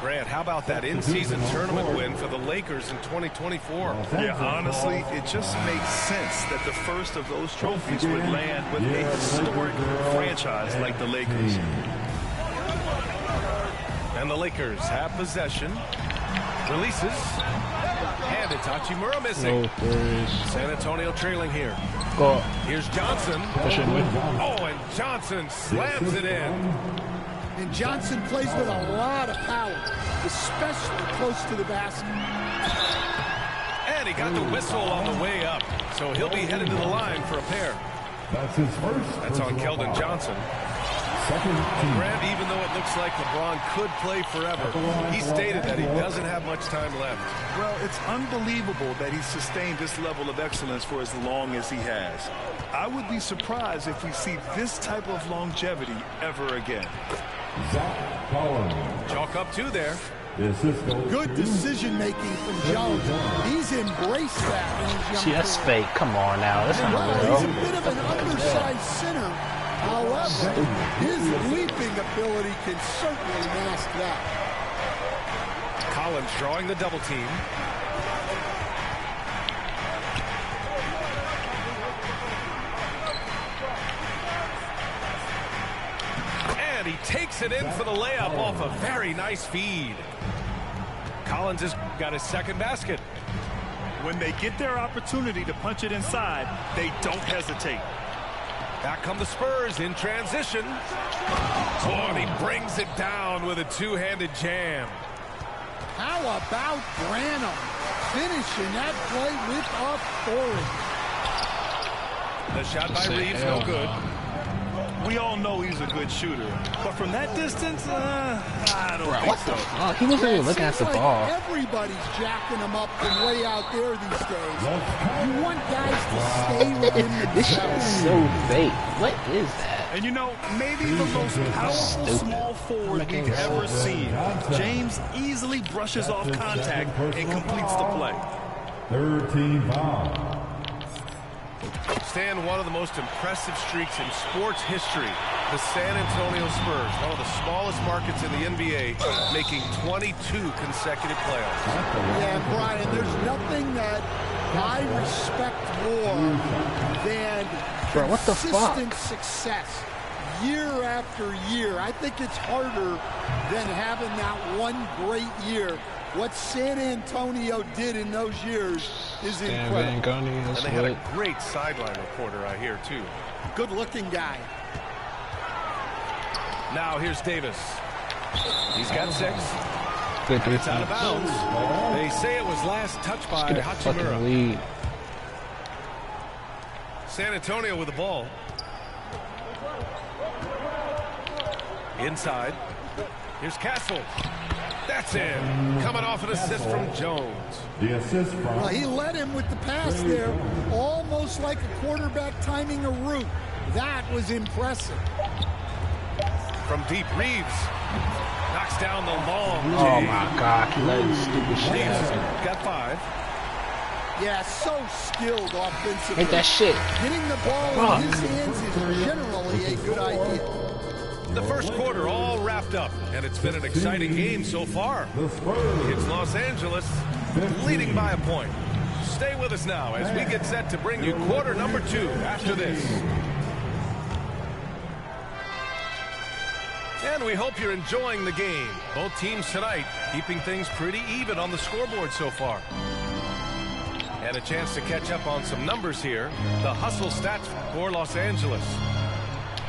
Grant, how about that in-season tournament win for the Lakers in 2024? Yeah, honestly, it just makes sense that the first of those trophies would land with a historic franchise like the Lakers. And the Lakers have possession. Releases. And it's Hachimura missing. San Antonio trailing here. Here's Johnson. Oh, and Johnson slams it in. And Johnson plays with a lot of power, especially close to the basket. And he got the whistle on the way up, so he'll be headed to the line for a pair. That's his first. That's on Keldon Johnson. Grant, even though it looks like LeBron could play forever, he stated that he doesn't have much time left. Well, it's unbelievable that he's sustained this level of excellence for as long as he has. I would be surprised if we see this type of longevity ever again. Chalk up 2 there. Good decision-making from Jones. He's embraced that in his young See, that's career. fake. Come on now. That's not Well, he's a real. bit of an undersized center. However, his leaping ability can certainly mask that. Collins drawing the double team. And he takes it in for the layup off a very nice feed. Collins has got his second basket. When they get their opportunity to punch it inside, they don't hesitate. Back come the Spurs in transition. Oh, and he brings it down with a two-handed jam. How about Branham finishing that play with authority? The shot by Reeves, no good. We all know he's a good shooter, but from that distance, I don't think so. Oh, he wasn't even looking at the ball. Everybody's jacking him up from way out there these days. You want guys to stay within This shit is themselves. so fake. What is that? And you know, maybe the most powerful small forward we've ever seen. James easily brushes off contact and completes the play. Third team foul. Stand one of the most impressive streaks in sports history. The San Antonio Spurs, one of the smallest markets in the NBA, making 22 consecutive playoffs. Yeah, Brian, there's nothing that I respect more than Bro, what the fuck? consistent success year after year. I think it's harder than having that one great year. What San Antonio did in those years is incredible. And they had a great sideline reporter, I hear, too. Good-looking guy. Now here's Davis. He's got 6. Good It's out of bounds. They say it was last touched by Get a fucking Hachimura. lead. San Antonio with the ball. Inside. Here's Castle. That's in. Coming off an assist from Jones. The assist from... Well, he led him with the pass there, almost like a quarterback timing a route. That was impressive. From deep, Reeves knocks down the long. Oh my God, he let his stupid shit happen. Got 5. Yeah, so skilled offensively. Ain't that shit? Getting the ball in his hands is generally a good idea. The first quarter all wrapped up, and it's been an exciting game so far. It's Los Angeles leading by a point. Stay with us now as we get set to bring you quarter number 2 after this. And we hope you're enjoying the game. Both teams tonight keeping things pretty even on the scoreboard so far. And a chance to catch up on some numbers here. The hustle stats for Los Angeles.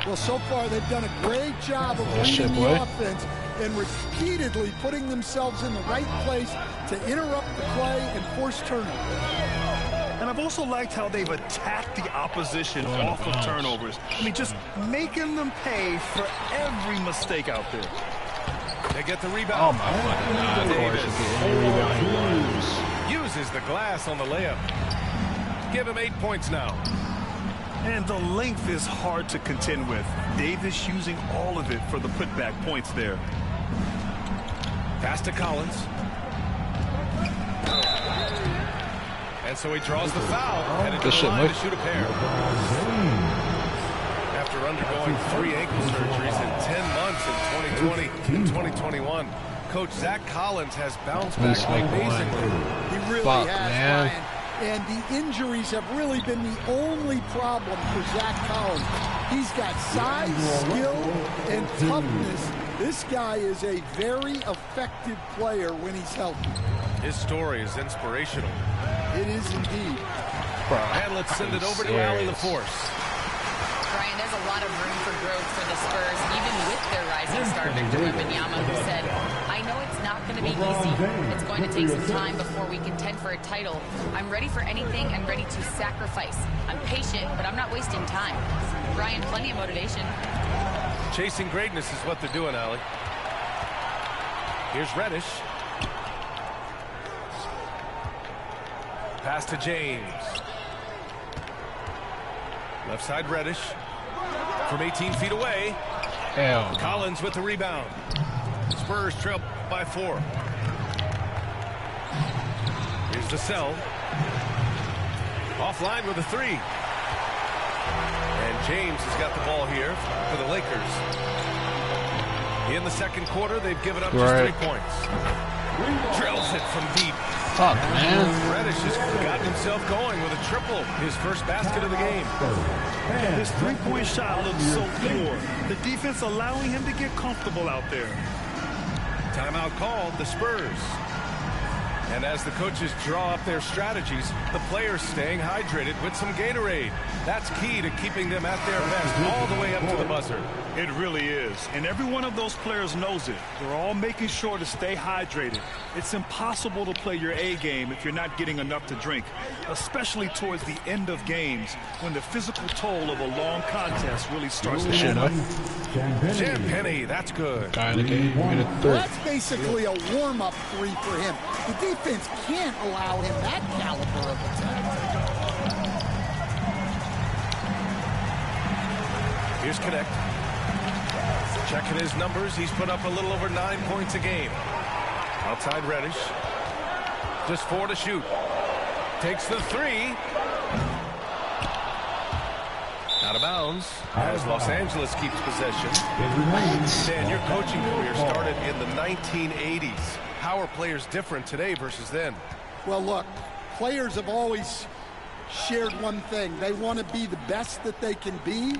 Well, so far they've done a great job of reading the offense and repeatedly putting themselves in the right place to interrupt the play and force turnovers. And I've also liked how they've attacked the opposition off of turnovers. I mean, just making them pay for every mistake out there. They get the rebound. Oh my fucking God. Davis uses the glass on the layup. Give him 8 points now. And the length is hard to contend with. Davis using all of it for the putback points there. Pass to Collins. And so he draws the foul. And into the line to shoot a pair. After undergoing 3 ankle surgeries in 10 months in 2020 and 2021, Coach Zach Collins has bounced back amazingly. He really has, Brian. And the injuries have really been the only problem for Zach Collins. He's got size, skill, and toughness. This guy is a very effective player when he's healthy. His story is inspirational. It is indeed. And let's send it over to Allie LaForce. Brian, there's a lot of room for growth for the Spurs, even with their rising star Victor Wembanyama, who said, I know it's not going to be easy. It's going to take some time before we contend for a title. I'm ready for anything and ready to sacrifice. I'm patient, but I'm not wasting time. Brian, plenty of motivation. Chasing greatness is what they're doing, Allie. Here's Reddish. Pass to James. Left side Reddish. From 18 feet away. Hell. Collins with the rebound. Spurs trail by 4. Vassell. Offline with a three. And James has got the ball here for the Lakers. In the second quarter, they've given up just 3 points. Drills it from deep. Fuck, man. Reddish has gotten himself going with a triple. His first basket of the game. His three-point shot looks so pure. The defense allowing him to get comfortable out there. Timeout called, the Spurs. And as the coaches draw up their strategies, the players staying hydrated with some Gatorade. That's key to keeping them at their best all the way up to the buzzer. It really is. And every one of those players knows it. They're all making sure to stay hydrated. It's impossible to play your A game if you're not getting enough to drink, especially towards the end of games when the physical toll of a long contest really starts to add up. Champagny, that's good. Well, that's basically a warm-up three for him. The defense can't allow him that caliber of attack. Here's Connect. Checking his numbers, he's put up a little over 9 points a game. Outside Reddish. Just 4 to shoot. Takes the three. Out of bounds as Los Angeles keeps possession. Dan, your coaching career started in the 1980s. How are players different today versus then? Well, look, players have always shared one thing. They want to be the best that they can be,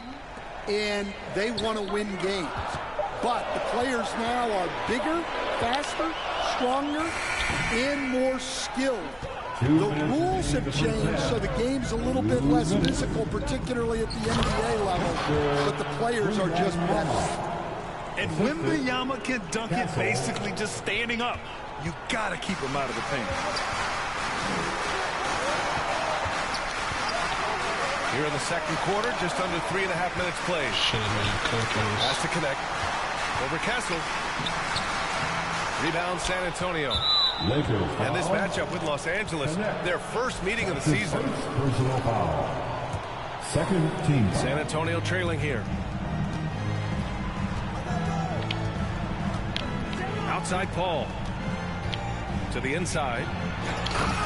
and they want to win games. But the players now are bigger, faster, stronger, and more skilled. The rules have changed, so the game's a little bit less physical, particularly at the NBA level, but the players are just better. And Wembanyama can dunk it basically just standing up. You gotta keep him out of the paint. Here in the second quarter, just under 3.5 minutes played. Has to connect. Over Kessel. Rebound San Antonio. And this matchup with Los Angeles, their first meeting of the season. Second team. San Antonio trailing here. Outside Paul. To the inside.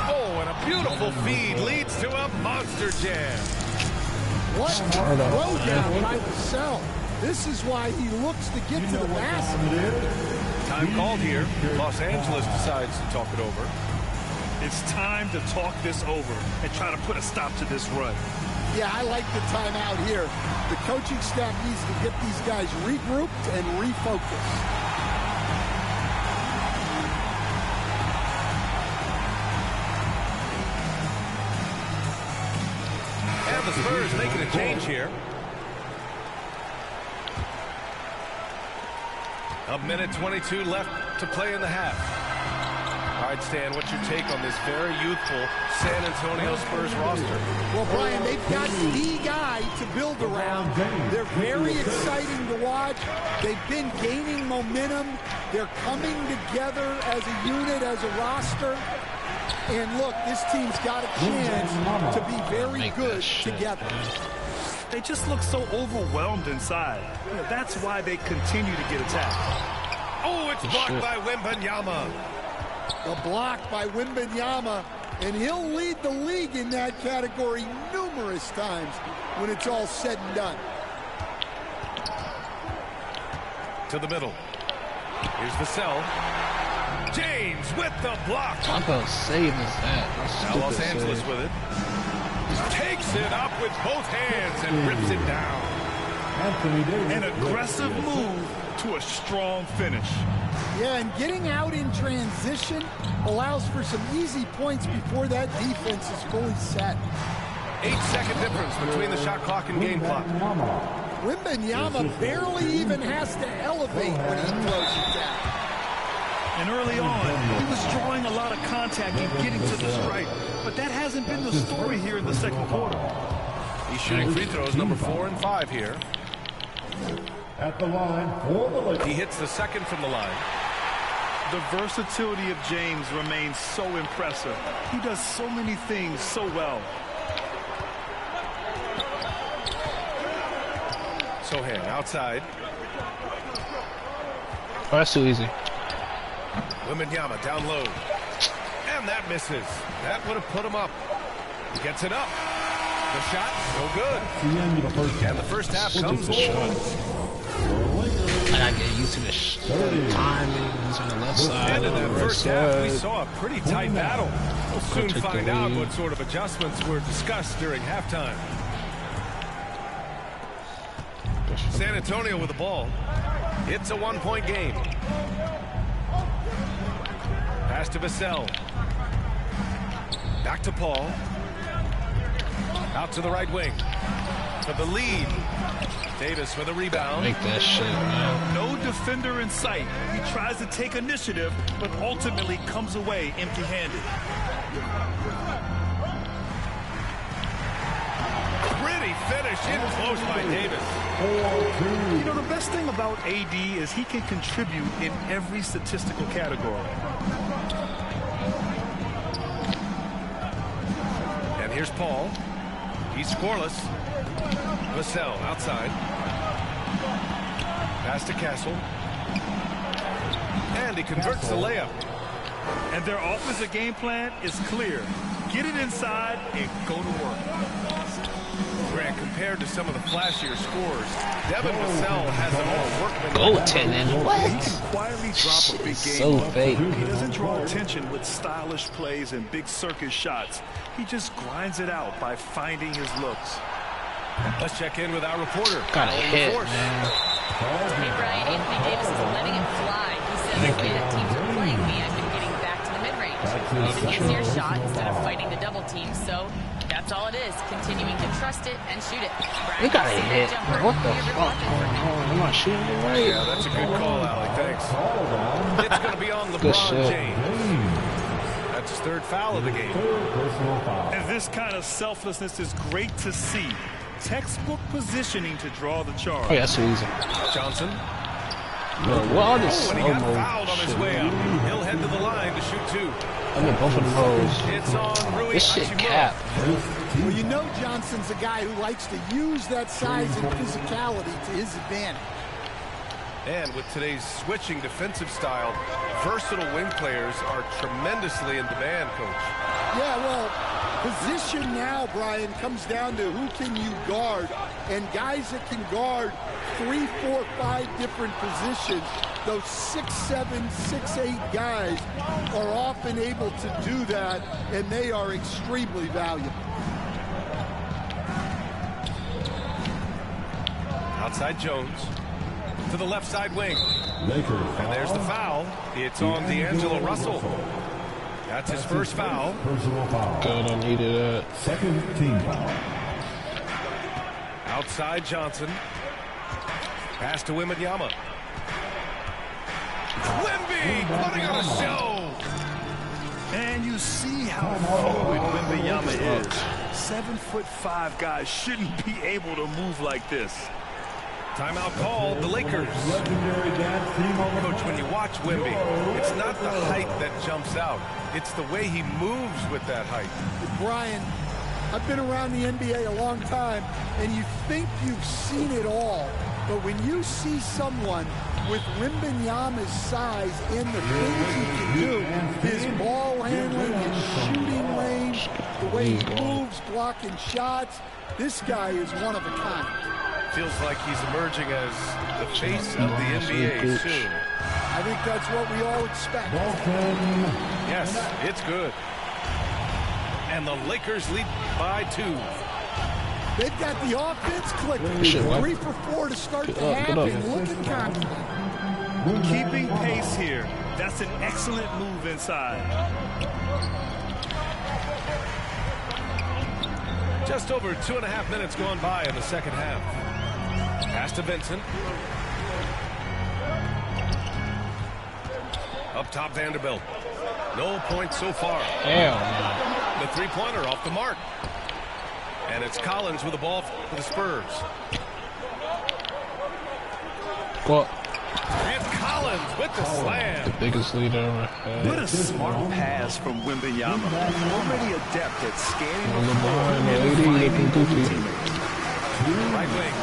Oh, and a beautiful feed leads to a monster jam. What a throwdown by Vassell. This is why he looks to get to the basket. Time called here. Los Angeles decides to talk it over. It's time to talk this over and try to put a stop to this run. Yeah, I like the timeout here. The coaching staff needs to get these guys regrouped and refocused. And the Spurs making a change here. A minute 22 left to play in the half. All right, Stan, what's your take on this very youthful San Antonio Spurs roster? Well, Brian, they've got the guy to build around. They're very exciting to watch. They've been gaining momentum. They're coming together as a unit, as a roster. And look, this team's got a chance to be very good together. They just look so overwhelmed inside. That's why they continue to get attacked. Oh, it's blocked by Wembanyama. A block by Wembanyama, and he'll lead the league in that category numerous times when it's all said and done. To the middle. Here's Vassell. James with the block. I'm going to save this hat. Now Los Angeles with it. Takes it up with both hands and rips it down. An aggressive move to a strong finish. Yeah, and getting out in transition allows for some easy points before that defense is fully set. 8-second difference between the shot clock and game clock. Wembanyama barely even has to elevate when he throws it down. And early on, he was drawing a lot of contact and getting to the stripe. But that hasn't been the story here in the second quarter. He's shooting free throws number 4 and 5 here. At the line for the Lakers. He hits the second from the line. The versatility of James remains so impressive. He does so many things so well. Sohan outside. Oh, that's too easy. Wembanyama down low. And that misses. That would have put him up. He gets it up. The shot, no good. And the first half comes along. I gotta get used to this timing. He's on the left side. And in that first half, we saw a pretty tight battle. We'll soon find out what sort of adjustments were discussed during halftime. San Antonio with the ball. It's a one-point game. Pass to Vassell. Back to Paul. Out to the right wing. To the lead. Davis with a rebound. Make that shit, man. No defender in sight. He tries to take initiative, but ultimately comes away empty-handed. Pretty finish in close by Davis. You know, the best thing about AD is he can contribute in every statistical category. And here's Paul. He's scoreless. Vassell outside. Pass to Castle. And he converts the layup. And their offensive game plan is clear. Get it inside and go to work. Grant, compared to some of the flashier scores, Devin Vassell has an all-workman. Goaltending. What? He can quietly drop a big game. So fake. He doesn't draw attention with stylish plays and big circus shots. He just grinds it out by finding his looks. Let's check in with our reporter. Got a hit, man. Hey, Brian, Anthony Davis is letting it fly. He says the way that teams are playing me, I've been getting back to the mid-range. It's an easier shot instead of fighting the double team, so that's all it is. Continuing to trust it and shoot it. They got a hit. What the fuck? I'm not shooting it right. Yeah, that's a good call, Allie. Thanks. It's going to be on LeBron James. That's his third foul of the game. And this kind of selflessness is great to see. Textbook positioning to draw the charge. Oh, yeah, that's easy. Johnson. Bro, what are this And he got slow-mo fouled on his shit? way out. He'll head to the line to shoot two. I mean, both of them hoes. It's on Rui This shit Hachimura. cap. Well, you know Johnson's a guy who likes to use that size and physicality to his advantage. And with today's switching defensive style, versatile wing players are tremendously in demand, Coach. Yeah, well, position now, Brian, comes down to who can you guard. And guys that can guard 3, 4, 5 different positions, those 6'7", 6'8" guys are often able to do that, and they are extremely valuable. Outside Jones. To the left side wing. And there's the foul. It's on D'Angelo Russell. That's his first foul. God, I needed that. Second team foul. Outside Johnson. Pass to Wembanyama. Wemby putting on a show. And you see how fluid Wembanyama is. 7'5" guys shouldn't be able to move like this. Timeout called, the Lakers. Coach, when you watch Wemby, it's not the height that jumps out. It's the way he moves with that height. Brian, I've been around the NBA a long time, and you think you've seen it all. But when you see someone with Wembanyama's size and the things he can do, his ball handling, his shooting range, the way he moves, blocking shots, this guy is one of a kind. Feels like he's emerging as the face of the NBA soon. I think that's what we all expect. Yes, it's good. And the Lakers lead by 2. They've got the offense clicking. 3 for 4 to start the half and looking confident. Keeping pace here. That's an excellent move inside. Just over 2.5 minutes gone by in the second half. Pass to Vincent. Up top, Vanderbilt. No points so far. Hell no. The three-pointer off the mark. And it's Collins with the ball for the Spurs. What? And Collins with the slam. The biggest lead I ever had. What a smart pass from Wembanyama. Already adept at scanning the floor LeBron, and AD looking finding goofy. teammates. Right wing.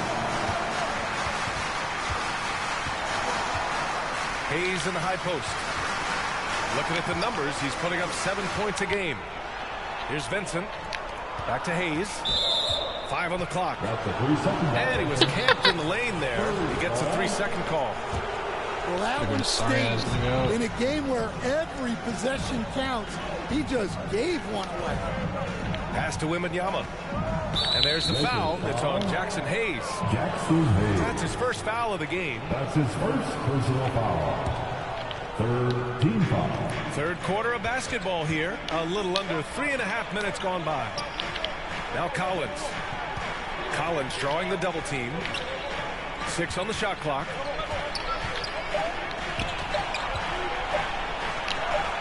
Hayes in the high post. Looking at the numbers, he's putting up 7 points a game. Here's Vincent. Back to Hayes. 5 on the clock. And he was camped in the lane there. He gets a 3-second call. Well, that one stings. In a game where every possession counts, he just gave one away. Pass to Wembanyama. And there's the foul. It's on Jackson Hayes. That's his first foul of the game. That's his first personal foul. Third team foul. Third quarter of basketball here. A little under 3.5 minutes gone by. Now Collins. Collins drawing the double team. 6 on the shot clock.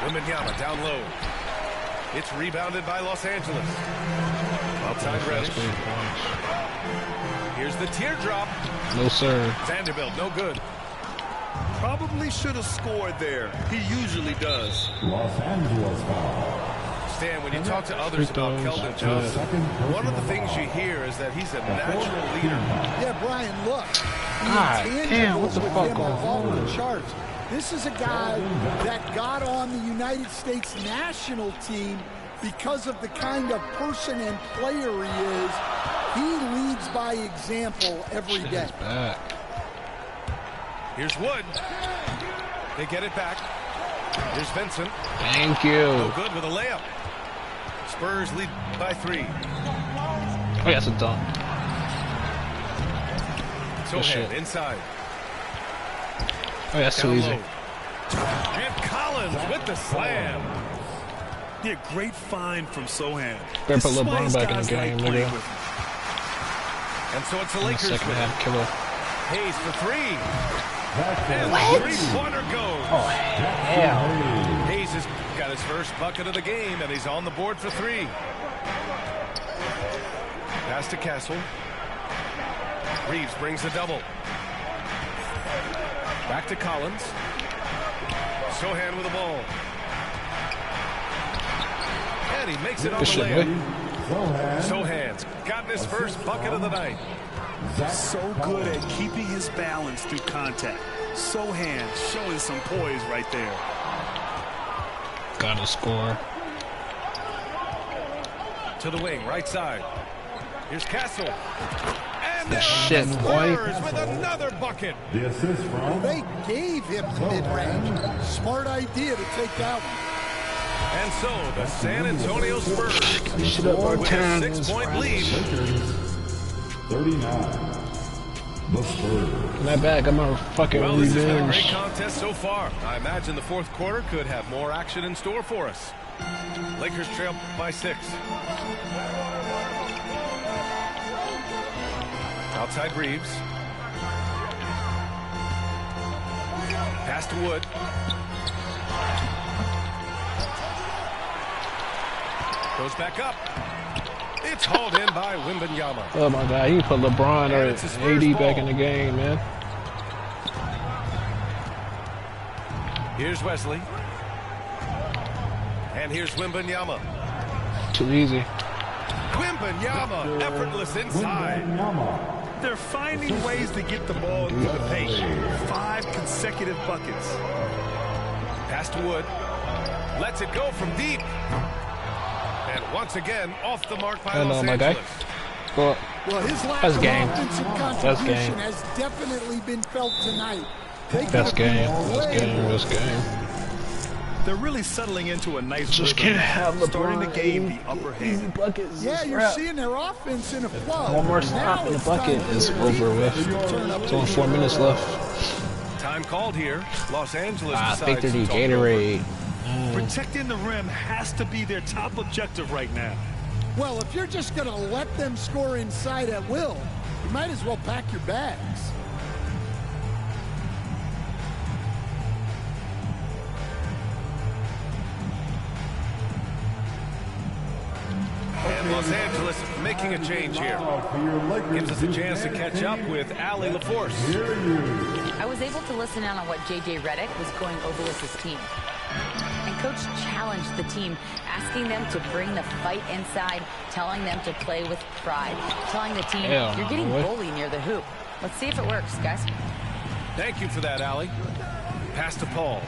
Wembanyama down low. It's rebounded by Los Angeles. Outside Reddish. Here's the teardrop. No, sir. Vanderbilt, no good. Probably should have scored there. He usually does. Los Angeles foul. Stan, when you talk to others about Keldon Johnson, one of the things you hear is that he's a natural leader. Yeah, Brian, look. God damn, what the fuck off the charts. This is a guy that got on the United States national team because of the kind of person and player he is. He leads by example every day. Here's Wood. They get it back. Here's Vincent. Thank you. No good with a layup. Spurs lead by 3. Oh, yeah, it's a dunk. Sohan inside. Oh, that's too easy. And Collins with the slam. Yeah, great find from Sohan. Better put LeBron back in the game, nigga. And so it's the Lakers. Second half killer. Hayes for 3. And the three-pointer goes. Oh, hell. Hayes has got his first bucket of the game, and he's on the board for 3. Pass to Castle. Reeves brings the double. Back to Collins. Sohan with the ball. And he makes it on the layup. Sohan's gotten his first bucket of the night. So good at keeping his balance through contact. Sohan showing some poise right there. Gotta score. To the wing, right side. Here's Castle. And the shit, boy. With another bucket. The assist from. They gave him mid-range. Smart idea to take that one. And so the San Antonio Spurs Shut up, with a 6-point lead. 39. The Spurs. Not bad. Got my fucking Well, this has been a revenge. great contest so far. I imagine the fourth quarter could have more action in store for us. Lakers trail by 6. Outside Reeves. Pass to Wood. Goes back up. It's hauled in by Wembanyama. Oh my God, you put LeBron or AD back in the game, man. Here's Wesley. And here's Wembanyama. Too easy. Wembanyama, effortless inside. They're finding ways to get the ball into the paint. 5 consecutive buckets. Pass to Wood. Lets it go from deep. And once again, off the mark by Los Angeles. Well, his lack that's of game. offensive That's contribution game. has definitely been felt tonight. That's game. That's game. That's game. They're really settling into a nice Just rhythm, can't have LeBron starting to gain the upper hand. Buckets. Yeah, you're seeing their offense in a flow. One more stop and the bucket is over with. There's only 4 minutes left. Time called here. Los Angeles Victor decides D. to Gatorade. Protecting the rim has to be their top objective right now. Well, if you're just going to let them score inside at will, you might as well pack your bags. And Los Angeles making a change here. Gives us a chance to catch up with Allie LaForce. I was able to listen in on what J.J. Redick was going over with his team. And Coach challenged the team, asking them to bring the fight inside, telling them to play with pride, telling the team, you're getting bullied near the hoop. Let's see if it works, guys. Thank you for that, Allie. Pass to Paul.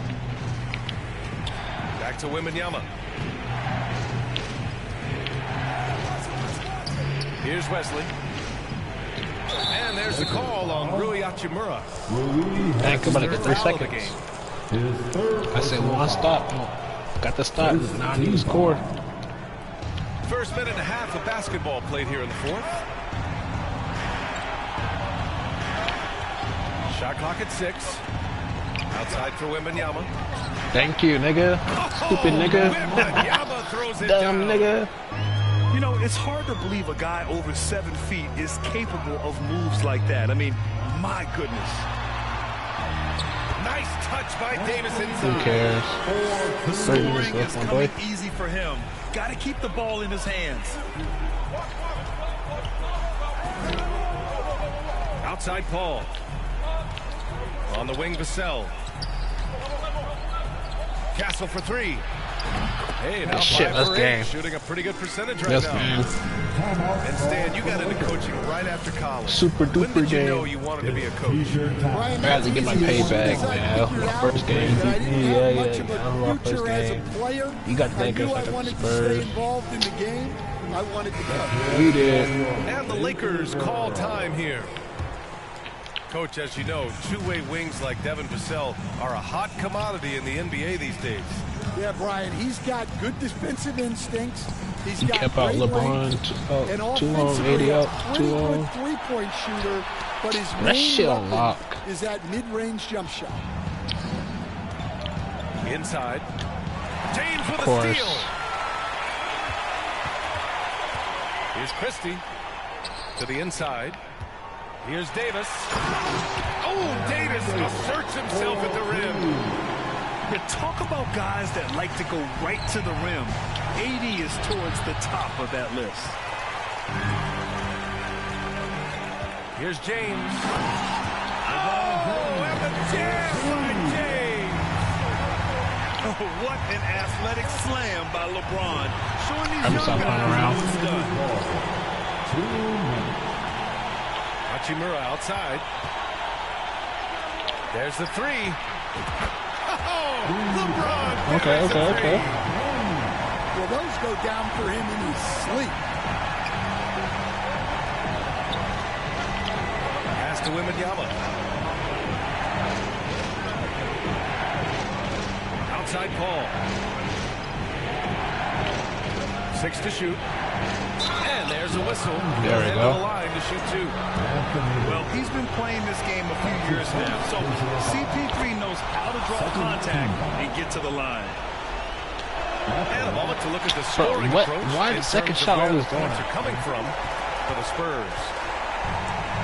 Back to Wembanyama. Here's Wesley. And there's the call on Rui Hachimura. Thank you, about to get 3 seconds. I said one stop. Got the stop. Now I need to score. First minute and a half of basketball played here in the fourth. Shot clock at 6. Outside for Wembanyama. Thank you, nigga. Stupid nigga. Wembanyama throws it Dumb down. nigga. You know, it's hard to believe a guy over 7 feet is capable of moves like that. I mean, my goodness. Nice touch by Davis inside. Who cares? The 30 minutes scoring left, is my coming boy. easy for him. Got to keep the ball in his hands. Outside Paul. On the wing, Vassell. Castle for 3. Hey, now Shit, 5 that's for 8. game. Shooting a pretty good percentage right Yes, now. man. And Stan, you got into coaching right after college. Super When duper did you know game. you wanted to be a coach? Brian, I had to get my payback, man. My first game. I didn't Yeah, have yeah, much of yeah. a I was my future first as a game. player. You got I that knew good I like wanted the to stay Spurs. involved in the game. I wanted to coach. You did. And the Lakers call time here. Coach, as you know, two-way wings like Devin Vassell are a hot commodity in the NBA these days. Yeah, Brian, he's got good defensive instincts. He's He got kept out great LeBron. length, and 2 on, offensively 80 a up, 2 pretty good on. three-point shooter, but his That main shit on weapon lock. is that mid-range jump shot. Inside. James with Of a course. steal. Here's Christie to the inside. Here's Davis. Oh, Davis asserts himself at the rim. You talk about guys that like to go right to the rim. 80 is towards the top of that list. Here's James. Oh, and the jam by James. Oh, what an athletic slam by LeBron. Showing these I'm young stopping guys around. how it's done. Hachimura outside. There's the 3. Oh, LeBron. Okay, makes a okay, 3. okay. Well, those go down for him in his sleep. Pass to Wembanyama. Outside Paul. 6 to shoot. And there's a whistle. There we End go. of the line to shoot 2. Well, he's been playing this game a few years now, so CP3 knows how to draw contact and get to the line. And a moment to look at the Bro, scoring what? approach. Why in the second terms of shot where always the doing points that? are coming from for the Spurs.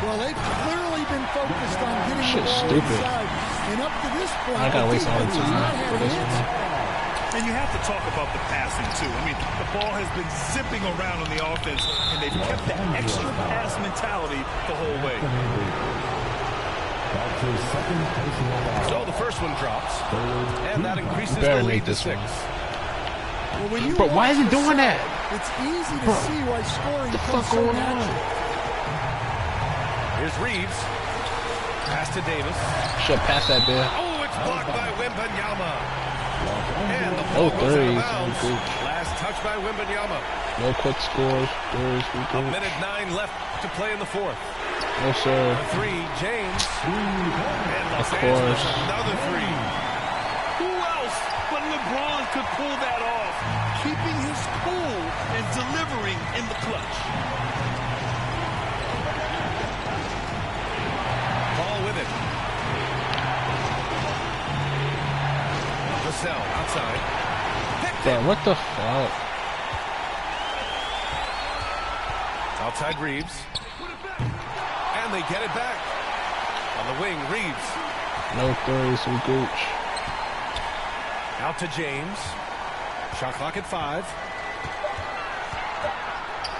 Well, they've clearly been focused on getting the Shit's ball stupid. inside. And up to this point, I gotta the waste all the defense has not time had for this answers. one. And you have to talk about the passing, too. I mean, the ball has been zipping around on the offense, and they've kept that extra pass mentality the whole way. So the first one drops, and that increases the Better lead make to this 6. one. Well, when you Bro, why is he watch the doing side, that? It's easy to Bro, see why scoring the comes fuck so going on? natural. Here's Reeves. Pass to Davis. Should pass that there. Oh, it's blocked by Wembanyama. And the Oh, ball goes out of threes. bounds. Good. Last touch by Wembanyama. No quick scores. Threes, we A good. minute 9 left to play in the fourth. No, sir. A 3, James. And Los Of Angeles, course. another 3. Who else but LeBron could pull that off, keeping his cool and delivering in the clutch? Ball with it. Vassell outside. Damn, what the fuck? Outside Reeves. And they get it back. On the wing, Reeves. No threes, we gooch. Out to James. Shot clock at 5.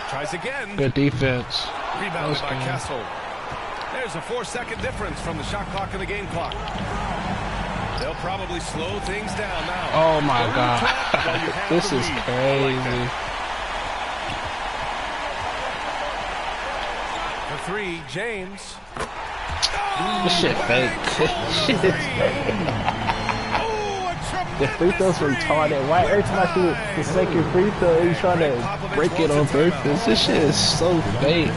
Tries again. Good defense. Rebounded Close by game. Castle. There's a 4-second difference from the shot clock and the game clock. They'll probably slow things down now. Oh my They're god. in the top while you have This the is lead. crazy. The 3, James. This shit fake. This shit is fake. Oh, a The free throw's retarded. Why every time I shoot the second free throw, you try to break it on purpose? This shit is so fake.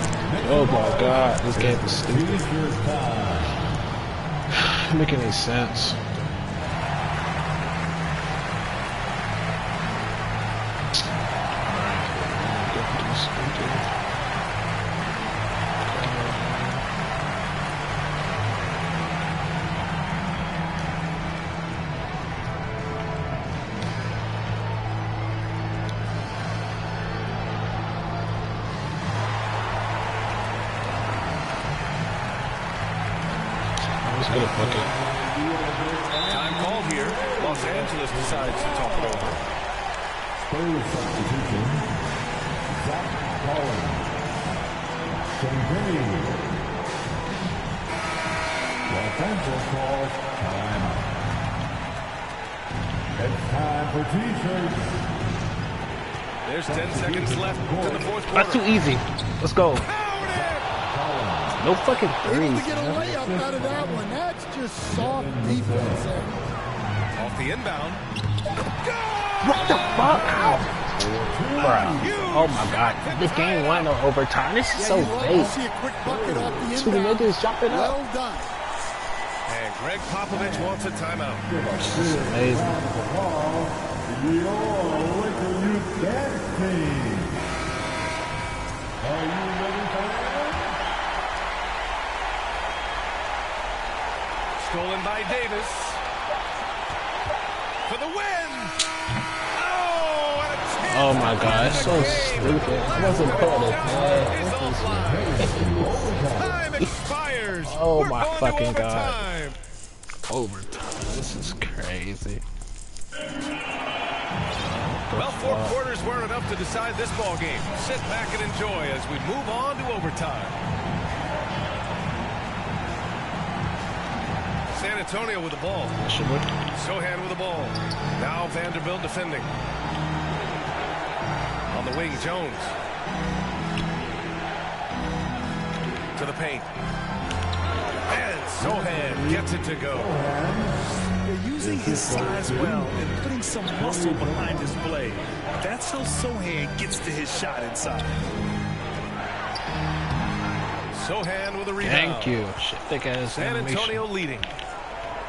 Oh my god, this game is stupid. Doesn't make any sense. Time called here. Los Angeles decides to talk it over. Spurs substitution. Zach Collins. Continue. Los Angeles calls timeout. It's time for T-shirts. There's 10 seconds left in the fourth quarter. That's too easy. Let's go. No fucking threes. Able to get a layup out of that one. That's just soft defense. Off the inbound. What the fuck? Ow. Bruh. Oh my god. This game went on overtime. This is so fake. See a quick bucket off the Two inbound. niggas jumping up. Well done. And Greg Popovich wants a timeout. This is amazing. Your Laker Youth Dance Team. Are you ready for that? Stolen by Davis. For the win! Oh my god, it's so stupid. I wasn't paying Time expires. Oh We're my going to fucking overtime. god. Overtime. This is crazy. Well, 4 quarters weren't enough to decide this ball game. Sit back and enjoy as we move on to overtime. San Antonio with the ball. Sohan with the ball. Now Vanderbilt defending. On the wing, Jones. To the paint. And Sohan gets it to go. They're using his size well and putting some muscle behind his play. That's how Sohan gets to his shot inside. Sohan with a rebound. Thank you. Shit, thick ass San Antonio leading.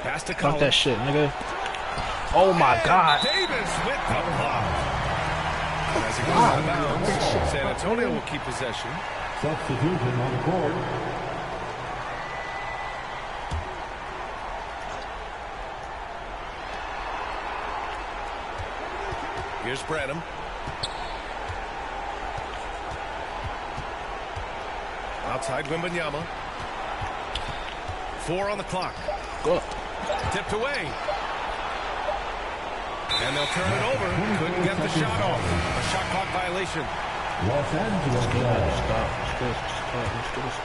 Pass to Fuck Collins. that shit, nigga. Oh my god. Davis with the block. As he goes out of bounds, San Antonio will keep possession. Substitution on the court. Here's Branham. Outside Wembanyama. 4 on the clock. Go. Tipped away. And they'll turn it over. Couldn't get the shot off. A shot clock violation. Los Angeles.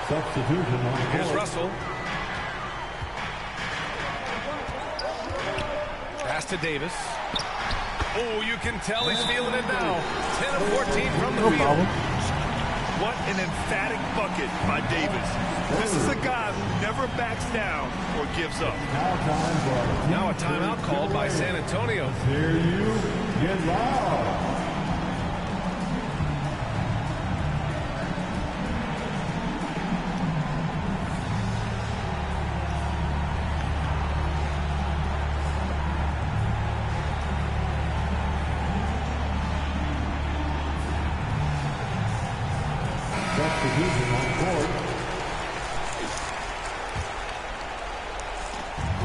Substitution on the court. Here's Russell. Pass to Davis. Oh, you can tell he's feeling it now. 10 of 14 from the field. What an emphatic bucket by Davis. This is a guy who never backs down or gives up. Now a timeout called by San Antonio. Here you get loud.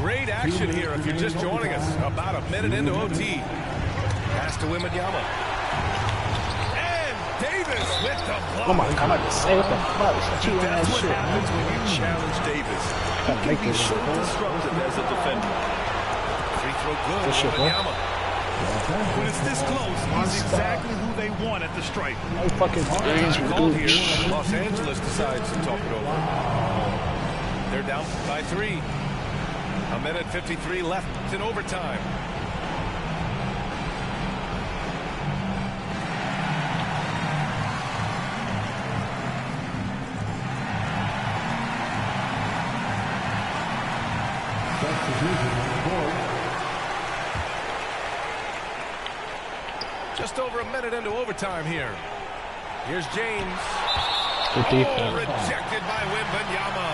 Great action here if you're just joining us. About a minute into OT. Pass to Wembanyama. And Davis with the block. Oh my god, say what the fuck? That's what happens when you challenge Davis. He can be so disruptive as a defender. Free throw good. Wembanyama. When it's this close, he's exactly who they want at the stripe. No fucking threes with Called here. Gooch. Los Angeles decides to talk it over. They're down by 3. A minute 53 left in overtime. just over a minute into overtime here. Here's James. Good defense. Rejected by Wembanyama.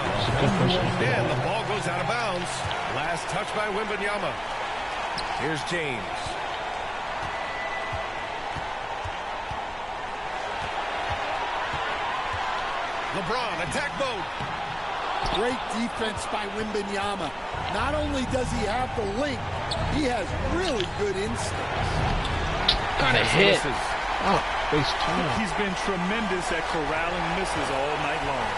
And the ball goes out of bounds. Last touch by Wembanyama. Here's James. LeBron, attack mode. Great defense by Wembanyama. Not only does he have the length, he has really good instincts. Got a hit. Oh, face turn. He's been tremendous at corralling misses all night long.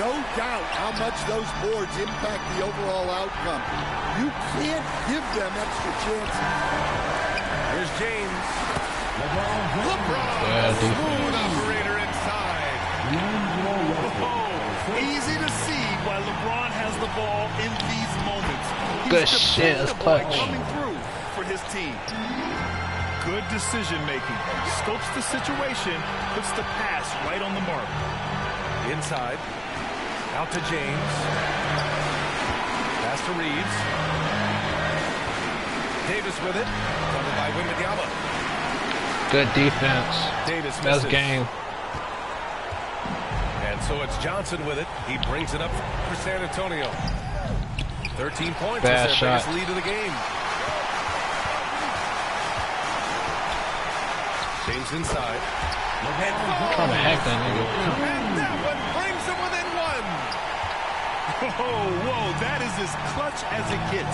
No doubt how much those boards impact the overall outcome. You can't give them extra chances. Here's James. LeBron, smooth operator inside. Easy to see why LeBron has the ball in these moments. Good shit, that's clutch. Coming through for his team. Good decision making. Scopes the situation, puts the pass right on the mark. Inside. Out to James. Pass to Reeves. Davis with it. Covered by Wembanyama. Good defense. Davis Best misses. game. And so it's Johnson with it. He brings it up for San Antonio. 13 points is Bad their shot. biggest lead of the game. James inside. And Trying to hack that nigga. And that one brings him within one. Whoa, that is as clutch as it gets.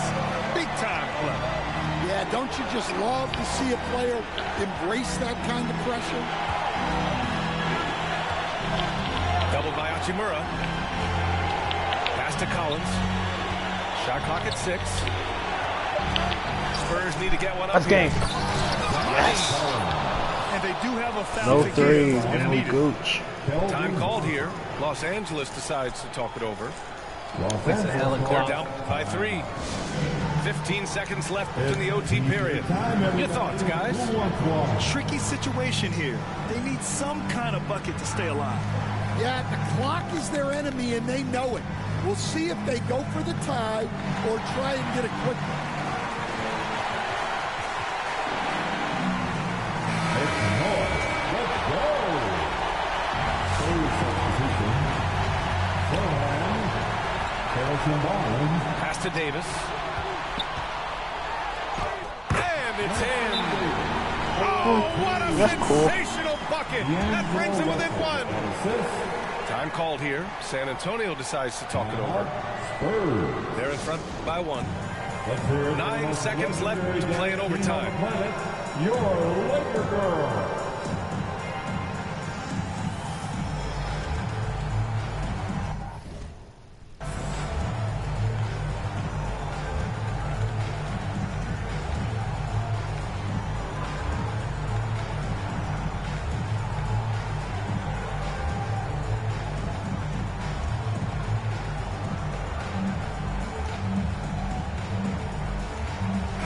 Big time clutch. Yeah, don't you just love to see a player embrace that kind of pressure? Doubled by Hachimura. Pass to Collins. Shot clock at 6. Spurs need to get one up. That's game. Yes. And they do have a foul No to three, give if no needed. gooch. Time called here. Los Angeles decides to talk it over. It's a hell of a They're call. down by 3. 15 seconds left in the OT period. Your thoughts, guys? Tricky situation here. They need some kind of bucket to stay alive. Yeah, the clock is their enemy and they know it. We'll see if they go for the tie or try and get a quick one. Pass to Davis. And it's in. Oh, what a That's cool. sensational bucket. That brings him within 1. Time called here. San Antonio decides to talk it over. They're in front by 1. 9 seconds left to play in overtime. Your Laker girl.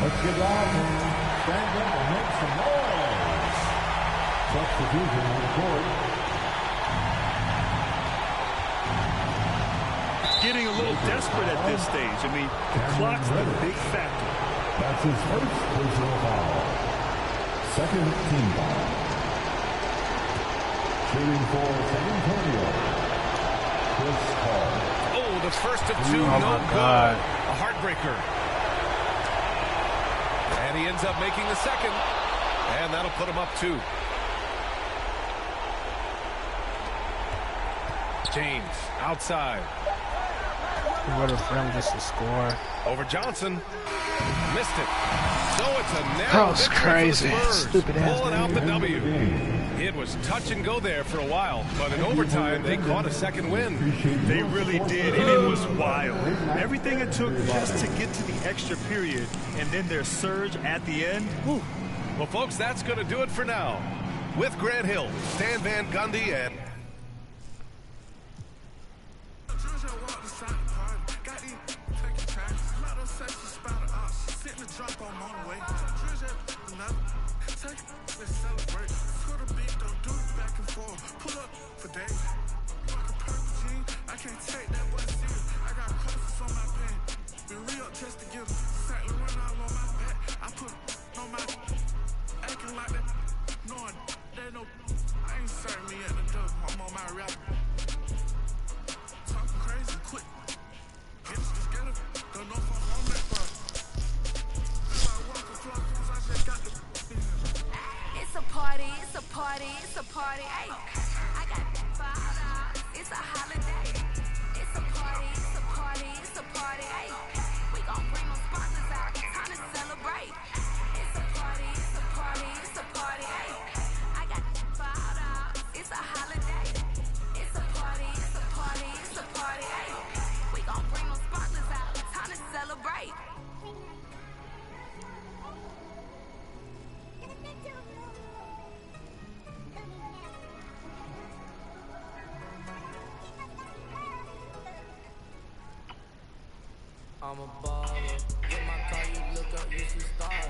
Let's get loud and stand up and make some noise. Substitution on the court. Getting a little desperate at this stage. I mean, the clock's the big factor. That's his first personal foul. Second team foul. Shooting for San Antonio. Chris Paul. Oh, the first of 2. Oh, No my good. God. A heartbreaker. And he ends up making the second. And that'll put him up 2. James outside. What a friend just to score. Over Johnson. Missed it. So it's a narrow That was victory for the crazy. Spurs, Stupid ass pulling out the End of the W. game. It was touch and go there for a while, but in overtime they caught a second win. They really did, and it was wild. Everything it took just to get to the extra period, and then their surge at the end. Whew. Well, folks, that's going to do it for now. With Grant Hill, Stan Van Gundy, and just to get a Saint Laurent all on my back. I put on my acting like that. party, ayy. I got $5. It's a holiday. It's a party, it's a party, it's a party, ayy. We gon' bring them sponsors out. Time to celebrate. It's a party, it's a party, it's a party, ayy. I got $5. It's a holiday. It's a party, it's a party, it's a party, ayy. We gon' bring them sponsors out. Time to celebrate. I'm a baller. Get my car, you look up, you see stars.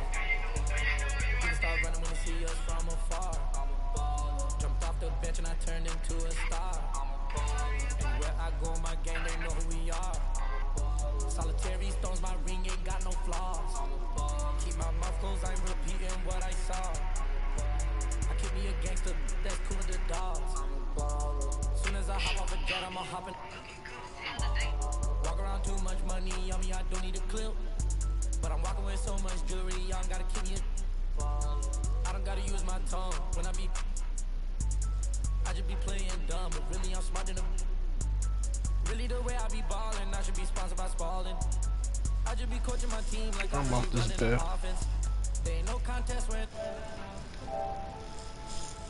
You can start running when you see us from afar. I'm a baller. Jumped off the bench and I turned into a star. I'm a baller. And where I go in my game, they know who we are. Solitary stones, my ring ain't got no flaws. I'm a baller. Keep my mouth closed, I'm repeating what I saw. I keep me a gangster, that's cool with the dogs. I'm a baller. Soon as I hop off a jet, I'ma hop in. Walk around too much money on me, I don't need a clip. But I'm walking with so much jewelry, y'all gotta keep me a I don't gotta use my tongue when I be. I just be playing dumb, but really I'm smart enough. Really the way I be ballin', I should be sponsored by Spalding. I just be coaching my team like I'm off this bed. offense. There ain't no contest when